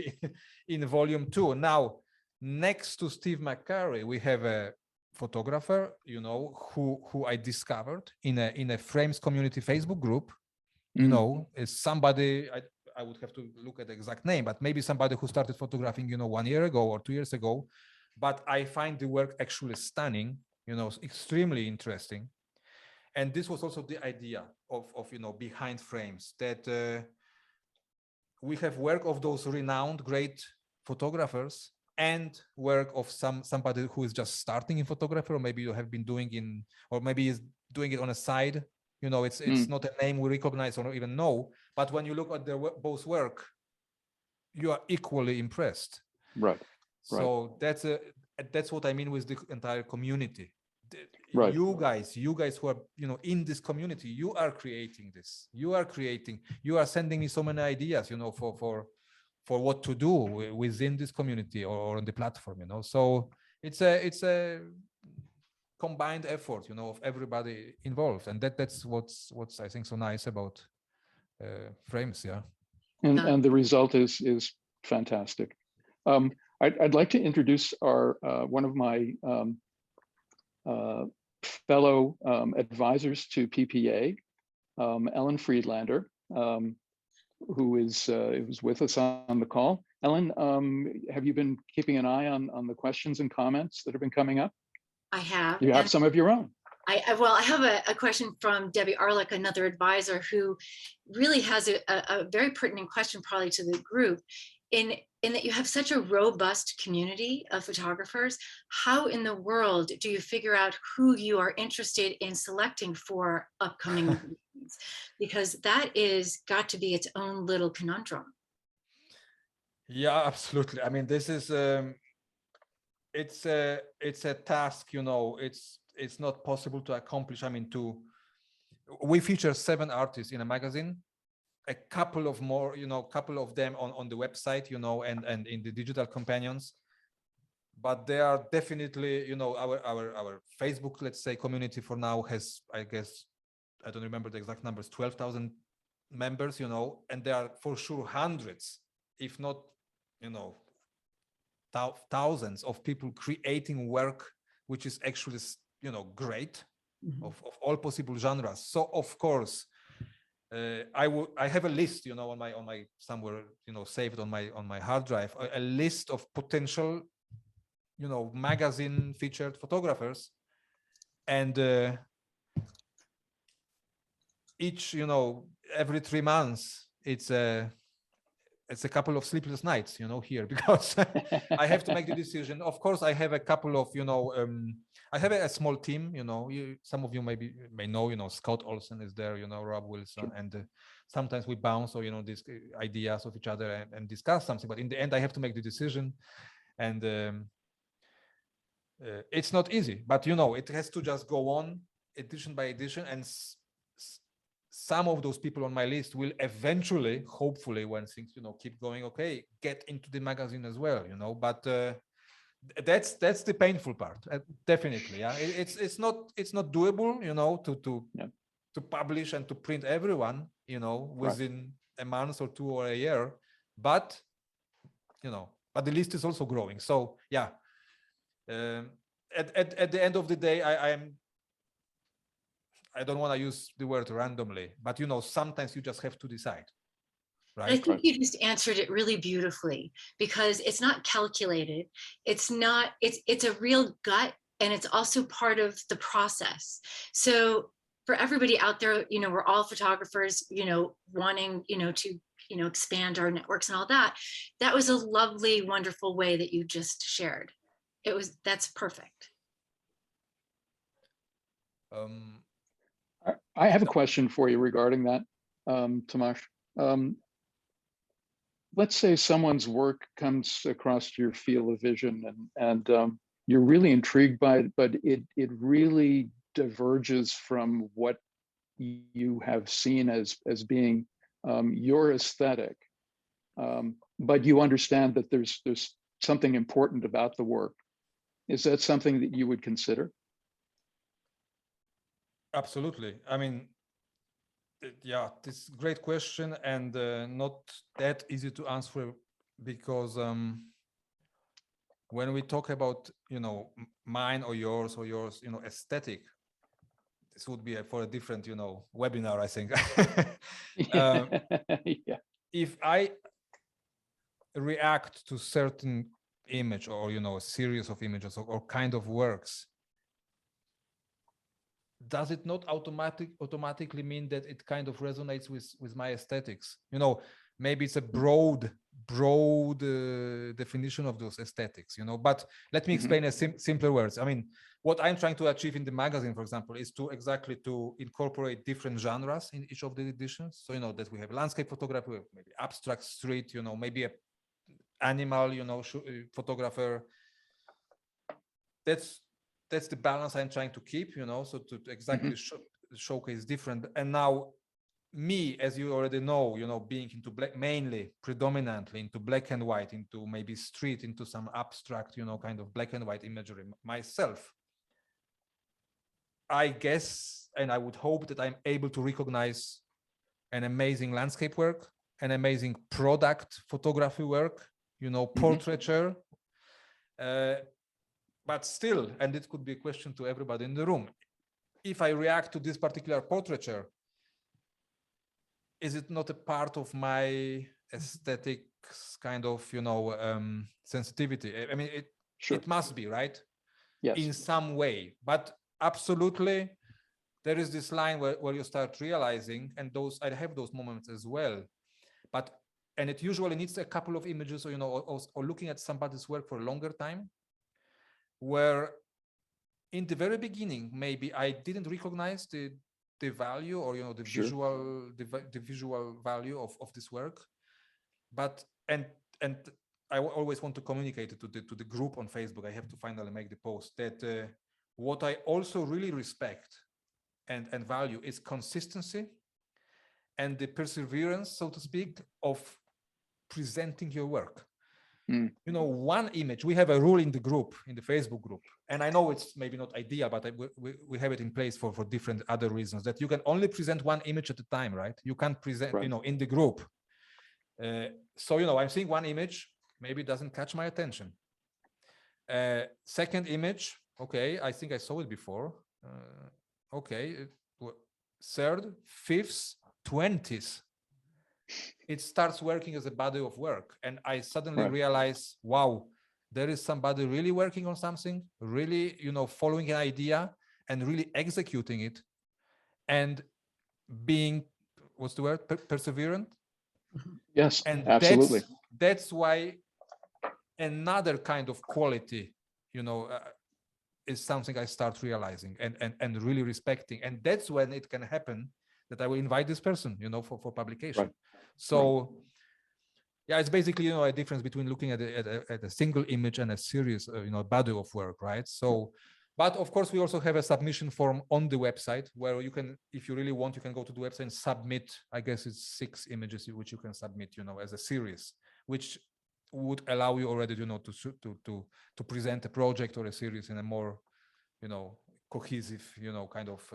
Speaker 2: in volume 2. Now, next to Steve McCurry, we have a photographer, you know, who I discovered in a frames community Facebook group. You know, is somebody, I would have to look at the exact name, but maybe somebody who started photographing, you know, 1 year ago or 2 years ago. But I find the work actually stunning, you know, extremely interesting. And this was also the idea of you know, behind frames, that we have work of those renowned great photographers and work of somebody who is just starting in photography, or maybe you have been doing or maybe is doing it on a side. You know, it's not a name we recognize or even know, but when you look at their both work, you are equally impressed.
Speaker 1: Right.
Speaker 2: So that's what I mean with the entire community.
Speaker 1: Right.
Speaker 2: You guys who are, you know, in this community, you are creating this. You are sending me so many ideas, you know, for what to do within this community or on the platform, you know. So it's a combined effort, you know, of everybody involved, and that's what's I think so nice about frames. Yeah.
Speaker 1: And the result is fantastic. I'd like to introduce our one of my fellow advisors to PPA, Ellen Friedlander, who is with us on the call. Ellen, have you been keeping an eye on the questions and comments that have been coming up?
Speaker 3: I have.
Speaker 1: You have some of your own.
Speaker 3: I have a question from Debbie Arlick, another advisor, who really has a very pertinent question probably to the group. In that you have such a robust community of photographers, how in the world do you figure out who you are interested in selecting for upcoming meetings? Because that is got to be its own little conundrum.
Speaker 2: Yeah, absolutely. I mean, this is it's a task, you know. It's not possible to accomplish. I mean, we feature 7 artists in a magazine, a couple of more, you know, couple of them on the website, you know, and in the digital companions. But they are definitely, you know, our Facebook, let's say, community for now has, I guess, I don't remember the exact numbers, 12,000 members, you know, and there are for sure hundreds, if not, you know, thousands of people creating work, which is actually, you know, great, of all possible genres. So of course, I have a list, you know, on my somewhere, you know, saved on my hard drive, a list of potential, you know, magazine featured photographers, and each, you know, every 3 months it's a couple of sleepless nights, you know, here, because I have to make the decision. Of course, I have a couple of, you know, I have a small team, you know, some of you may know, you know, Scott Olsen is there, you know, Rob Wilson, and sometimes we bounce, or, you know, these ideas of each other and discuss something, but in the end I have to make the decision, and it's not easy, but, you know, it has to just go on edition by edition, and some of those people on my list will eventually, hopefully, when things, you know, keep going okay, get into the magazine as well, you know. But that's the painful part, definitely. Yeah, it's not doable, you know, to publish and to print everyone, you know, within a month or two or a year, but but the list is also growing. So yeah, at the end of the day, I don't want to use the word randomly, but sometimes you just have to decide,
Speaker 3: I
Speaker 2: right?
Speaker 3: think you just answered it really beautifully, because it's not calculated. It's not, it's a real gut, and it's also part of the process. So for everybody out there, we're all photographers, wanting, to, expand our networks and all that. That was a lovely, wonderful way that you just shared. That's perfect.
Speaker 1: I have a question for you regarding that, Tomasz. Let's say someone's work comes across your field of vision, and you're really intrigued by it, but it really diverges from what you have seen as being your aesthetic. But you understand that there's something important about the work. Is that something that you would consider?
Speaker 2: Absolutely. I mean, yeah, this is a great question, and not that easy to answer, because when we talk about mine or yours aesthetic, this would be for a different webinar, I think.
Speaker 1: Yeah.
Speaker 2: If I react to certain image, or a series of images, or kind of works, does it not automatically mean that it kind of resonates with my aesthetics? Maybe it's a broad definition of those aesthetics, but let me explain in simpler words. I mean, what I'm trying to achieve in the magazine, for example, is to incorporate different genres in each of the editions. So that we have landscape photography, we have maybe abstract, street, maybe a animal photographer. That's the balance I'm trying to keep, so to exactly showcase different. And now me, as you already know, being into predominantly into black and white, into maybe street, into some abstract, kind of black and white imagery myself, I guess, and I would hope that I'm able to recognize an amazing landscape work, an amazing product photography work, portraiture, but still, and it could be a question to everybody in the room, if I react to this particular portraiture, is it not a part of my aesthetics kind of, sensitivity? I mean, it must be, right?
Speaker 1: Yes.
Speaker 2: In some way, but absolutely, there is this line where you start realizing, and I have those moments as well, and it usually needs a couple of images, or looking at somebody's work for a longer time, where in the very beginning, maybe I didn't recognize the value, or the visual value of this work, but and I always want to communicate it to the group on Facebook. I have to finally make the post that what I also really respect and value is consistency and the perseverance, so to speak, of presenting your work. One image, we have a rule in the group, in the Facebook group, and I know it's maybe not ideal, but we have it in place for different other reasons, that you can only present one image at a time, right? You can't present, in the group. So, I'm seeing one image, maybe it doesn't catch my attention. Second image, okay, I think I saw it before. Okay, third, fifth, 20th. It starts working as a body of work, and I suddenly realize, wow, there is somebody really working on something, really following an idea and really executing it, and being, what's the word, perseverant.
Speaker 1: Yes,
Speaker 2: and
Speaker 1: absolutely.
Speaker 2: That's why another kind of quality is something I start realizing and really respecting, and that's when it can happen that I will invite this person for publication. So yeah, it's basically a difference between looking at a single image and a series body of work, right? So, but of course we also have a submission form on the website where you can, if you really want, you can go to the website and submit, I guess it's 6 images which you can submit as a series, which would allow you already to present a project or a series in a more cohesive kind of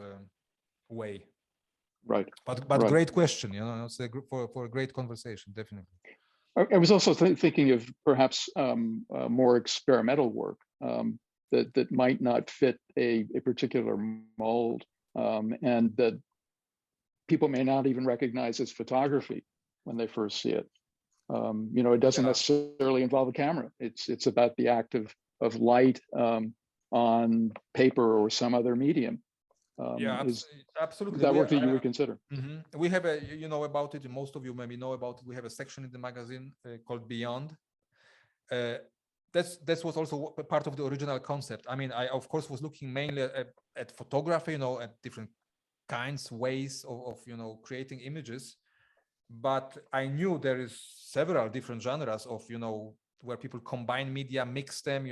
Speaker 2: way.
Speaker 1: Right.
Speaker 2: But
Speaker 1: Right.
Speaker 2: great question, it's for a great conversation, definitely.
Speaker 1: I was also thinking of perhaps more experimental work that might not fit a particular mold, and that people may not even recognize as photography when they first see it. It doesn't necessarily involve a camera. It's about the act of light on paper or some other medium.
Speaker 2: Absolutely.
Speaker 1: Is that work that you would consider?
Speaker 2: We have about it. Most of you maybe know about it. We have a section in the magazine called Beyond. That was also part of the original concept. I mean, I of course was looking mainly at photography, at different kinds, ways of creating images. But I knew there is several different genres of where people combine media, mix them,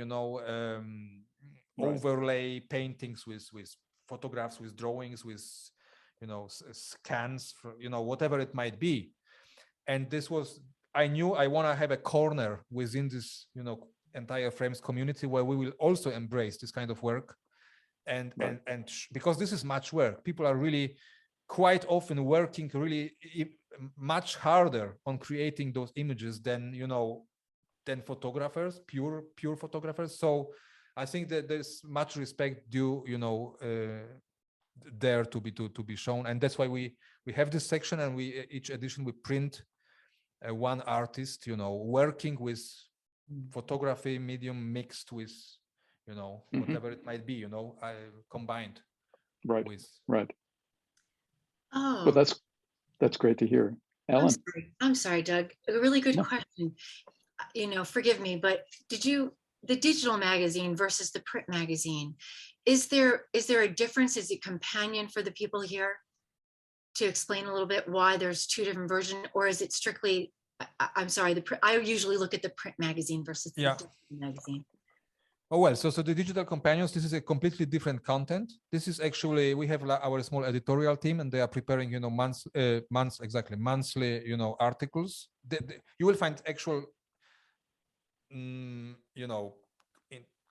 Speaker 2: overlay paintings with photographs, with drawings, with scans, whatever it might be. And I knew I want to have a corner within this entire frames community where we will also embrace this kind of work, and because this is much work, people are really quite often working really much harder on creating those images than photographers, pure photographers. So I think that there's much respect due there to be shown, and that's why we have this section, and each edition we print one artist working with photography medium mixed with whatever it might be combined with
Speaker 3: Oh,
Speaker 1: well, that's great to hear. Ellen.
Speaker 3: I'm sorry, Doug. A really good question. Forgive me, but the digital magazine versus the print magazine, is there a difference? Is it companion for the people here to explain a little bit why there's two different versions, or is it strictly, I'm sorry, I usually look at the print magazine versus the digital magazine.
Speaker 2: Oh, well, so the digital companions, this is a completely different content. This is actually, we have our small editorial team, and they are preparing, monthly, articles. You will find actual, in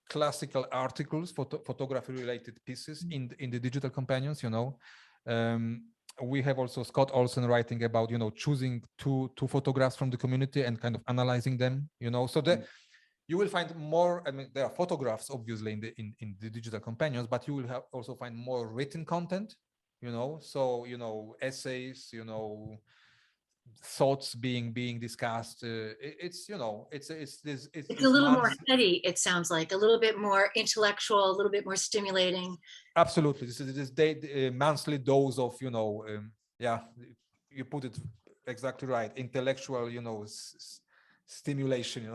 Speaker 2: classical articles, photography related pieces in the digital companions, we have also Scott Olsen writing about, choosing two photographs from the community and kind of analyzing them, so that you will find more. I mean, there are photographs obviously in the digital companions, but you will also find more written content, so essays, thoughts being discussed. It's
Speaker 3: a little more heady. It sounds like a little bit more intellectual, a little bit more stimulating.
Speaker 2: Absolutely, this is monthly dose of you put it exactly right, intellectual stimulation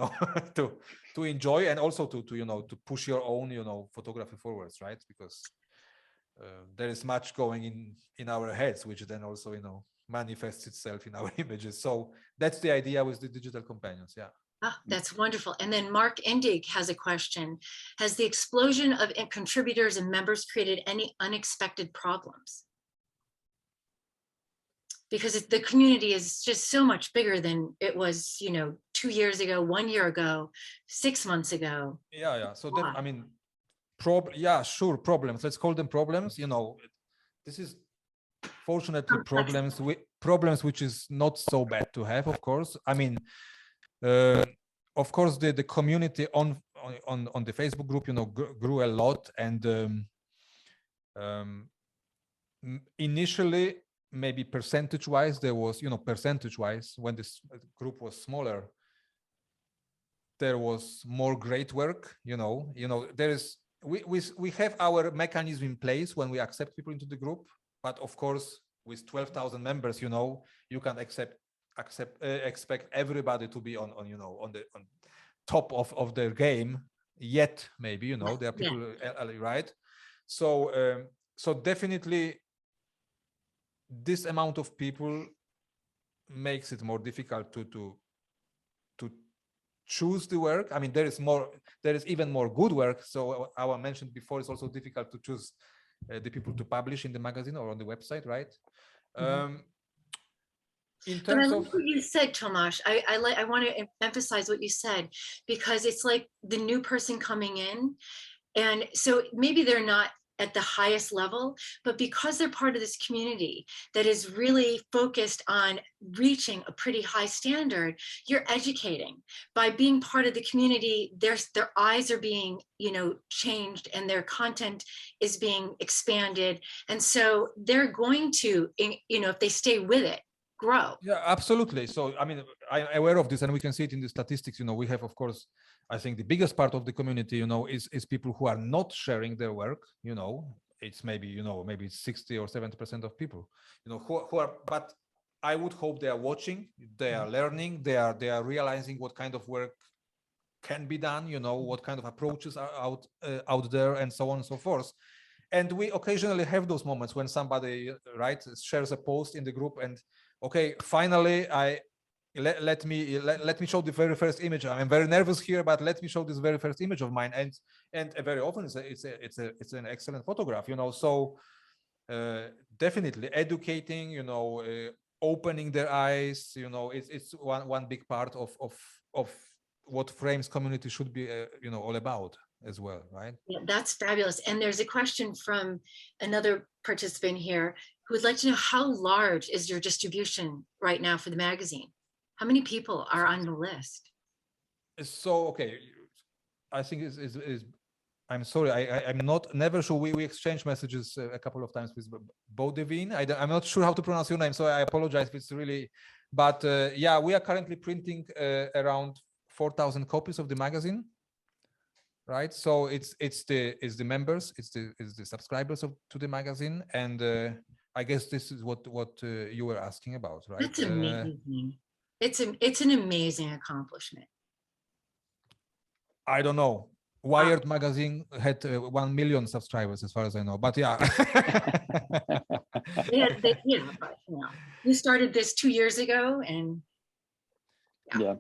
Speaker 2: to enjoy, and also to push your own photography forwards, right? Because there is much going in our heads, which then also manifests itself in our images. So that's the idea with the digital companions.
Speaker 3: That's wonderful. And then Mark Indig has a question. Has the explosion of contributors and members created any unexpected problems? Because the community is just so much bigger than it was, 2 years ago, 1 year ago, 6 months ago.
Speaker 2: So I mean, problems. Let's call them problems. This is fortunately problems which is not so bad to have, of course. I mean, of course, the community on the Facebook group, grew a lot, and initially, maybe percentage-wise, there was, percentage-wise, when this group was smaller, there was more great work. There is we have our mechanism in place when we accept people into the group, but of course, with 12,000 members, you can expect everybody to be on top of their game yet. Maybe there are people right. So definitely, this amount of people makes it more difficult to choose the work. I mean, there is even more good work. So I mentioned before, it's also difficult to choose the people to publish in the magazine or on the website, right? In terms of
Speaker 3: what you said, Tomasz, I want to emphasize what you said, because it's like the new person coming in, and so maybe they're not at the highest level, but because they're part of this community that is really focused on reaching a pretty high standard, you're educating. By being part of the community, their eyes are being, changed, and their content is being expanded. And so they're going to, if they stay with it, grow.
Speaker 2: Yeah, absolutely. So, I mean, I'm aware of this, and we can see it in the statistics. We have, of course, I think the biggest part of the community, is people who are not sharing their work. It's maybe, maybe 60 or 70% of people, who are, but I would hope they are watching, they are learning, they are realizing what kind of work can be done, what kind of approaches are out there, and so on and so forth. And we occasionally have those moments when somebody, right, shares a post in the group, and okay, finally, let me show the very first image. I'm very nervous here, but let me show this very first image of mine, and very often it's an excellent photograph, So definitely educating, opening their eyes, it's one big part of what Frames community should be, all about as well, right?
Speaker 3: Yeah, that's fabulous. And there's a question from another participant here who would like to know, how large is your distribution right now for the magazine? How many people are on the list?
Speaker 2: So, okay, I think I'm sorry, I'm never sure. We exchanged messages a couple of times with Bodevin. I'm not sure how to pronounce your name, so I apologize if it's really, but yeah, we are currently printing around 4,000 copies of the magazine. Right, so it's the members, it's the subscribers to the magazine, and I guess this is what you were asking about, right?
Speaker 3: That's amazing. It's an amazing accomplishment.
Speaker 2: I don't know. Wired magazine had 1 million subscribers, as far as I know. But yeah,
Speaker 3: you started this 2 years ago, and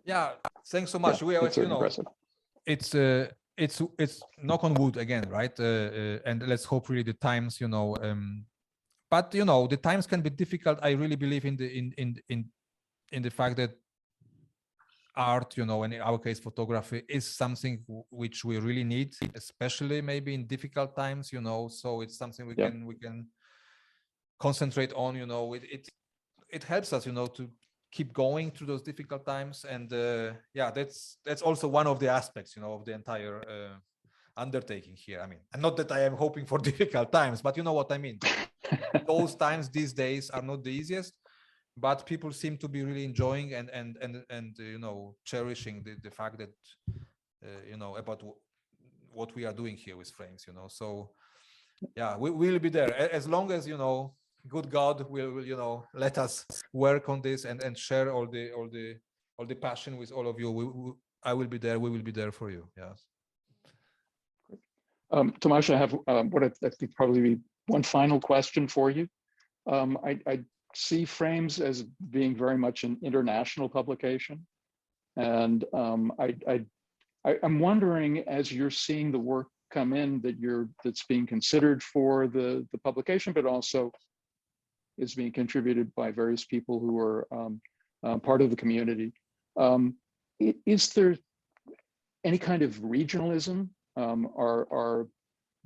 Speaker 2: yeah. Thanks so much.
Speaker 1: Yeah, it's impressive.
Speaker 2: It's knock on wood again, right? And let's hope really the times, but the times can be difficult. I really believe in the fact that art, and in our case photography, is something which we really need, especially maybe in difficult times, so it's something we can concentrate on. It helps us, to keep going through those difficult times, and yeah, that's also one of the aspects, of the entire undertaking here. I mean, and not that I am hoping for difficult times, but you know what I mean. Those times these days are not the easiest, but people seem to be really enjoying and cherishing the fact that about what we are doing here with Frames, so yeah, we will be there as long as good God will let us work on this and share all the passion with all of you. I will be there. We will be there for you. Yes.
Speaker 1: Tomasz, I have what I think probably be one final question for you. I see Frames as being very much an international publication, and I'm wondering, as you're seeing the work come in that's being considered for the publication, but also is being contributed by various people who are part of the community. Is there any kind of regionalism?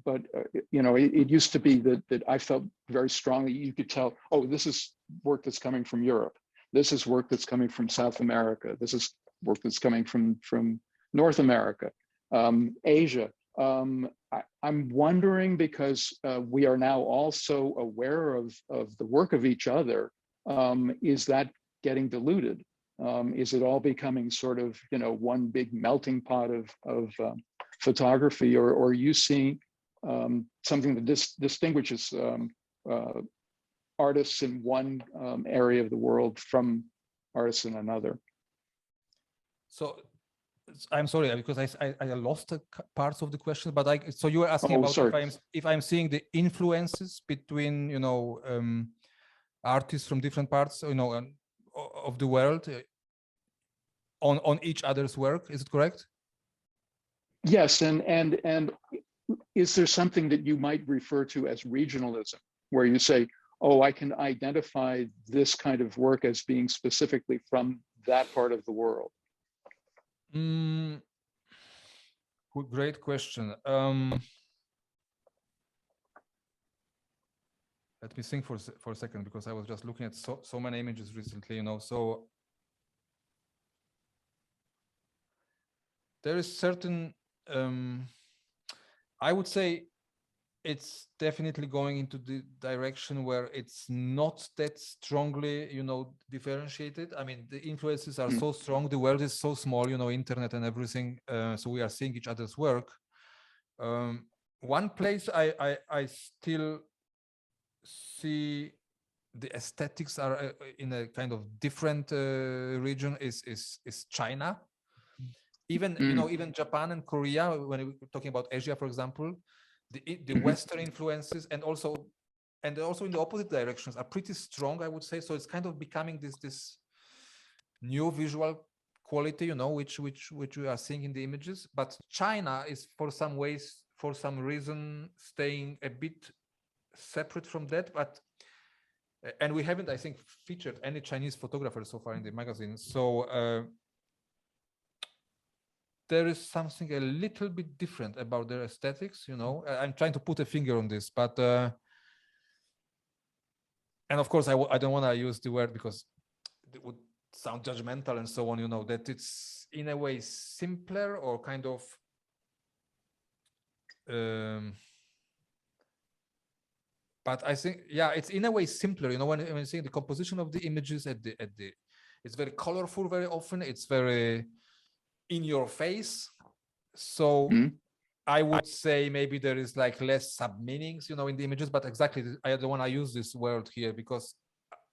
Speaker 1: But it used to be that I felt very strongly, you could tell, oh, this is work that's coming from Europe. This is work that's coming from South America. This is work that's coming from North America, Asia. I'm wondering, because we are now also aware of the work of each other, is that getting diluted? Is it all becoming sort of, one big melting pot of photography, or are you seeing something that distinguishes artists in one area of the world from artists in another?
Speaker 2: So I'm sorry, because I lost parts of the question, but so you were asking about if I'm seeing the influences between artists from different parts of the world on each other's work. Is it correct?
Speaker 1: Yes, and is there something that you might refer to as regionalism, where you say, oh, I can identify this kind of work as being specifically from that part of the world?
Speaker 2: Great question. let me think for a second, because I was just looking at so many images recently, you know. So there is certain, I would say it's definitely going into the direction where it's not that strongly, you know, differentiated. I mean, the influences are so strong, the world is so small, you know, internet and everything. So we are seeing each other's work. One place I still see the aesthetics are in a kind of different region is China. Even you know, even Japan and Korea, when we're talking about Asia, for example, the Western influences and also in the opposite directions are pretty strong, I would say. So it's kind of becoming this new visual quality, you know, which we are seeing in the images. But China is for some reason staying a bit separate from that. But and we haven't, I think, featured any Chinese photographers so far in the magazine. So there is something a little bit different about their aesthetics, you know. I'm trying to put a finger on this, but and of course I don't want to use the word because it would sound judgmental and so on, you know, that it's in a way simpler or kind of but I think, yeah, it's in a way simpler, you know, when you see the composition of the images it's very colorful very often, it's very in your face. So I would say maybe there is like less sub-meanings, you know, in the images, but exactly, I don't want to use this word here because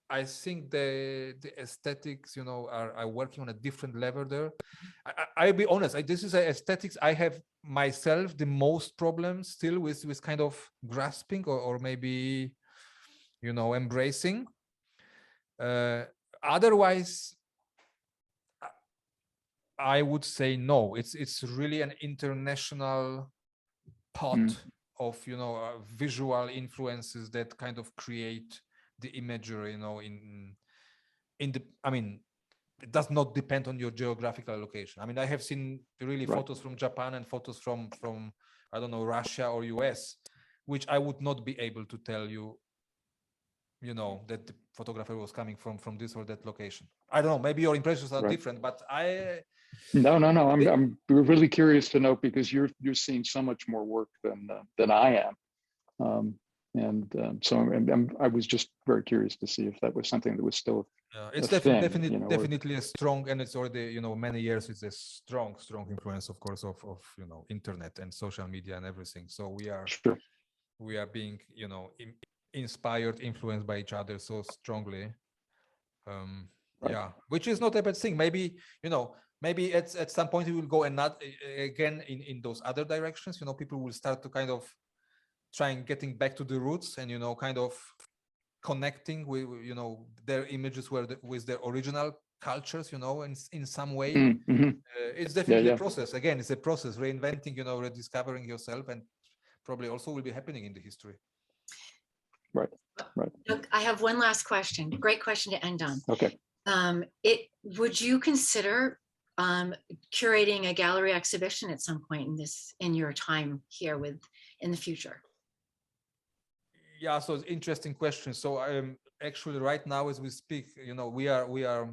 Speaker 2: I think the aesthetics, you know, are working on a different level there. I'll be honest, this is aesthetics I have myself the most problems still with kind of grasping or maybe, you know, embracing. Otherwise, I would say no. It's really an international pot of, you know, visual influences that kind of create the imagery, you know, in the, I mean, it does not depend on your geographical location. I mean, I have seen really photos from Japan and photos from I don't know, Russia or US, which I would not be able to tell you, you know, that the photographer was coming from this or that location. I don't know, maybe your impressions are different, but
Speaker 1: No. I'm really curious to know because you're seeing so much more work than I am, so I was just very curious to see if that was something that was still.
Speaker 2: It's definitely you know, definitely a strong, and it's already, you know, many years. It's a strong influence, of course, of you know, internet and social media and everything. So we are being, you know, inspired, influenced by each other so strongly. Yeah, which is not a bad thing. Maybe, you know, maybe at some point we will go and not again in those other directions. You know, people will start to kind of trying getting back to the roots and, you know, kind of connecting with, you know, their images with their original cultures, you know, in some way. It's definitely a process. Again, it's a process, reinventing, you know, rediscovering yourself, and probably also will be happening in the history.
Speaker 1: Right.
Speaker 3: Look, I have one last question. Great question to end on.
Speaker 1: Okay.
Speaker 3: Would you consider curating a gallery exhibition at some point in your time here in the future?
Speaker 2: Yeah, so it's interesting question. So I'm actually right now as we speak, you know, we are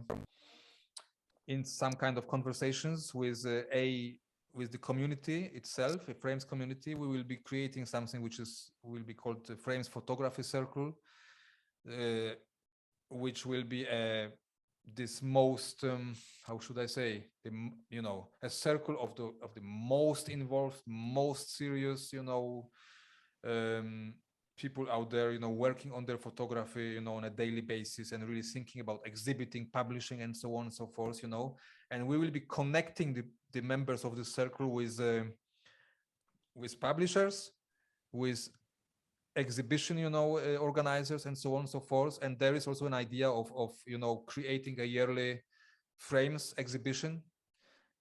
Speaker 2: in some kind of conversations with the community itself, a frames community. We will be creating something which will be called the Frames Photography Circle, which will be this most how should I say, you know, a circle of the most involved, most serious, you know, people out there, you know, working on their photography, you know, on a daily basis, and really thinking about exhibiting, publishing, and so on and so forth, you know. And we will be connecting the members of the circle with publishers, with exhibition, you know, organizers, and so on and so forth. And there is also an idea of you know, creating a yearly frames exhibition.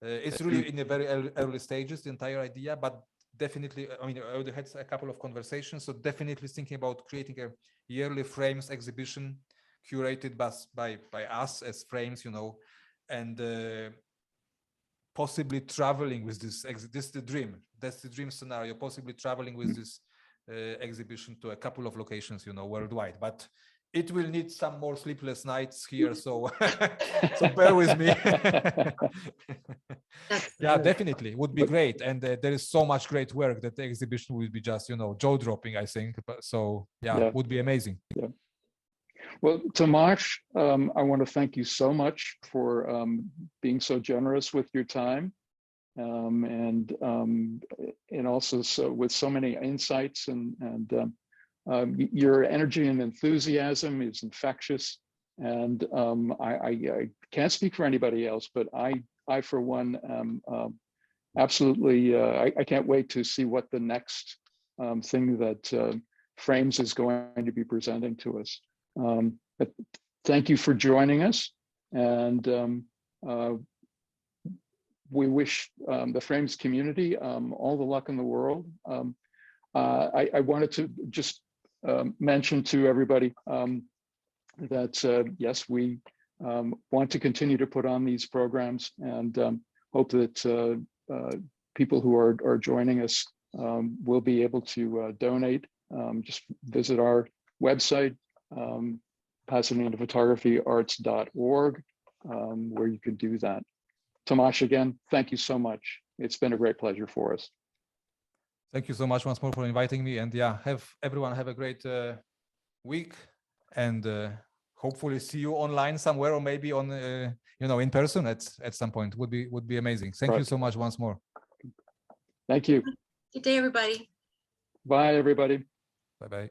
Speaker 2: It's really in the very early stages, the entire idea, but definitely, I mean, I already had a couple of conversations, so definitely thinking about creating a yearly frames exhibition curated by us as frames, you know, and possibly traveling with this is the dream. That's the dream scenario, possibly traveling with this exhibition to a couple of locations, worldwide. But it will need some more sleepless nights here, so so bear with me. Yeah, definitely would be great, and there is so much great work that the exhibition will be just jaw-dropping, I think. But so yeah, would be amazing.
Speaker 1: Yeah. Well, Tomasz, I want to thank you so much for being so generous with your time, and also with so many insights, and your energy and enthusiasm is infectious. And I can't speak for anybody else, but I for one, absolutely, I can't wait to see what the next thing that Frames is going to be presenting to us. But thank you for joining us, and we wish the Frames community all the luck in the world. I wanted to just mention to everybody that yes, we want to continue to put on these programs, and hope that people who are joining us will be able to donate. Just visit our website, PasadenaPhotographyArts.org, where you can do that. Tomasz, again, thank you so much. It's been a great pleasure for us.
Speaker 2: Thank you so much once more for inviting me, and yeah, everyone have a great week, and hopefully see you online somewhere, or maybe on in person at some point. Would be amazing. Thank you so much once more.
Speaker 1: Thank you.
Speaker 3: Good day, everybody.
Speaker 1: Bye, everybody.
Speaker 2: Bye-bye.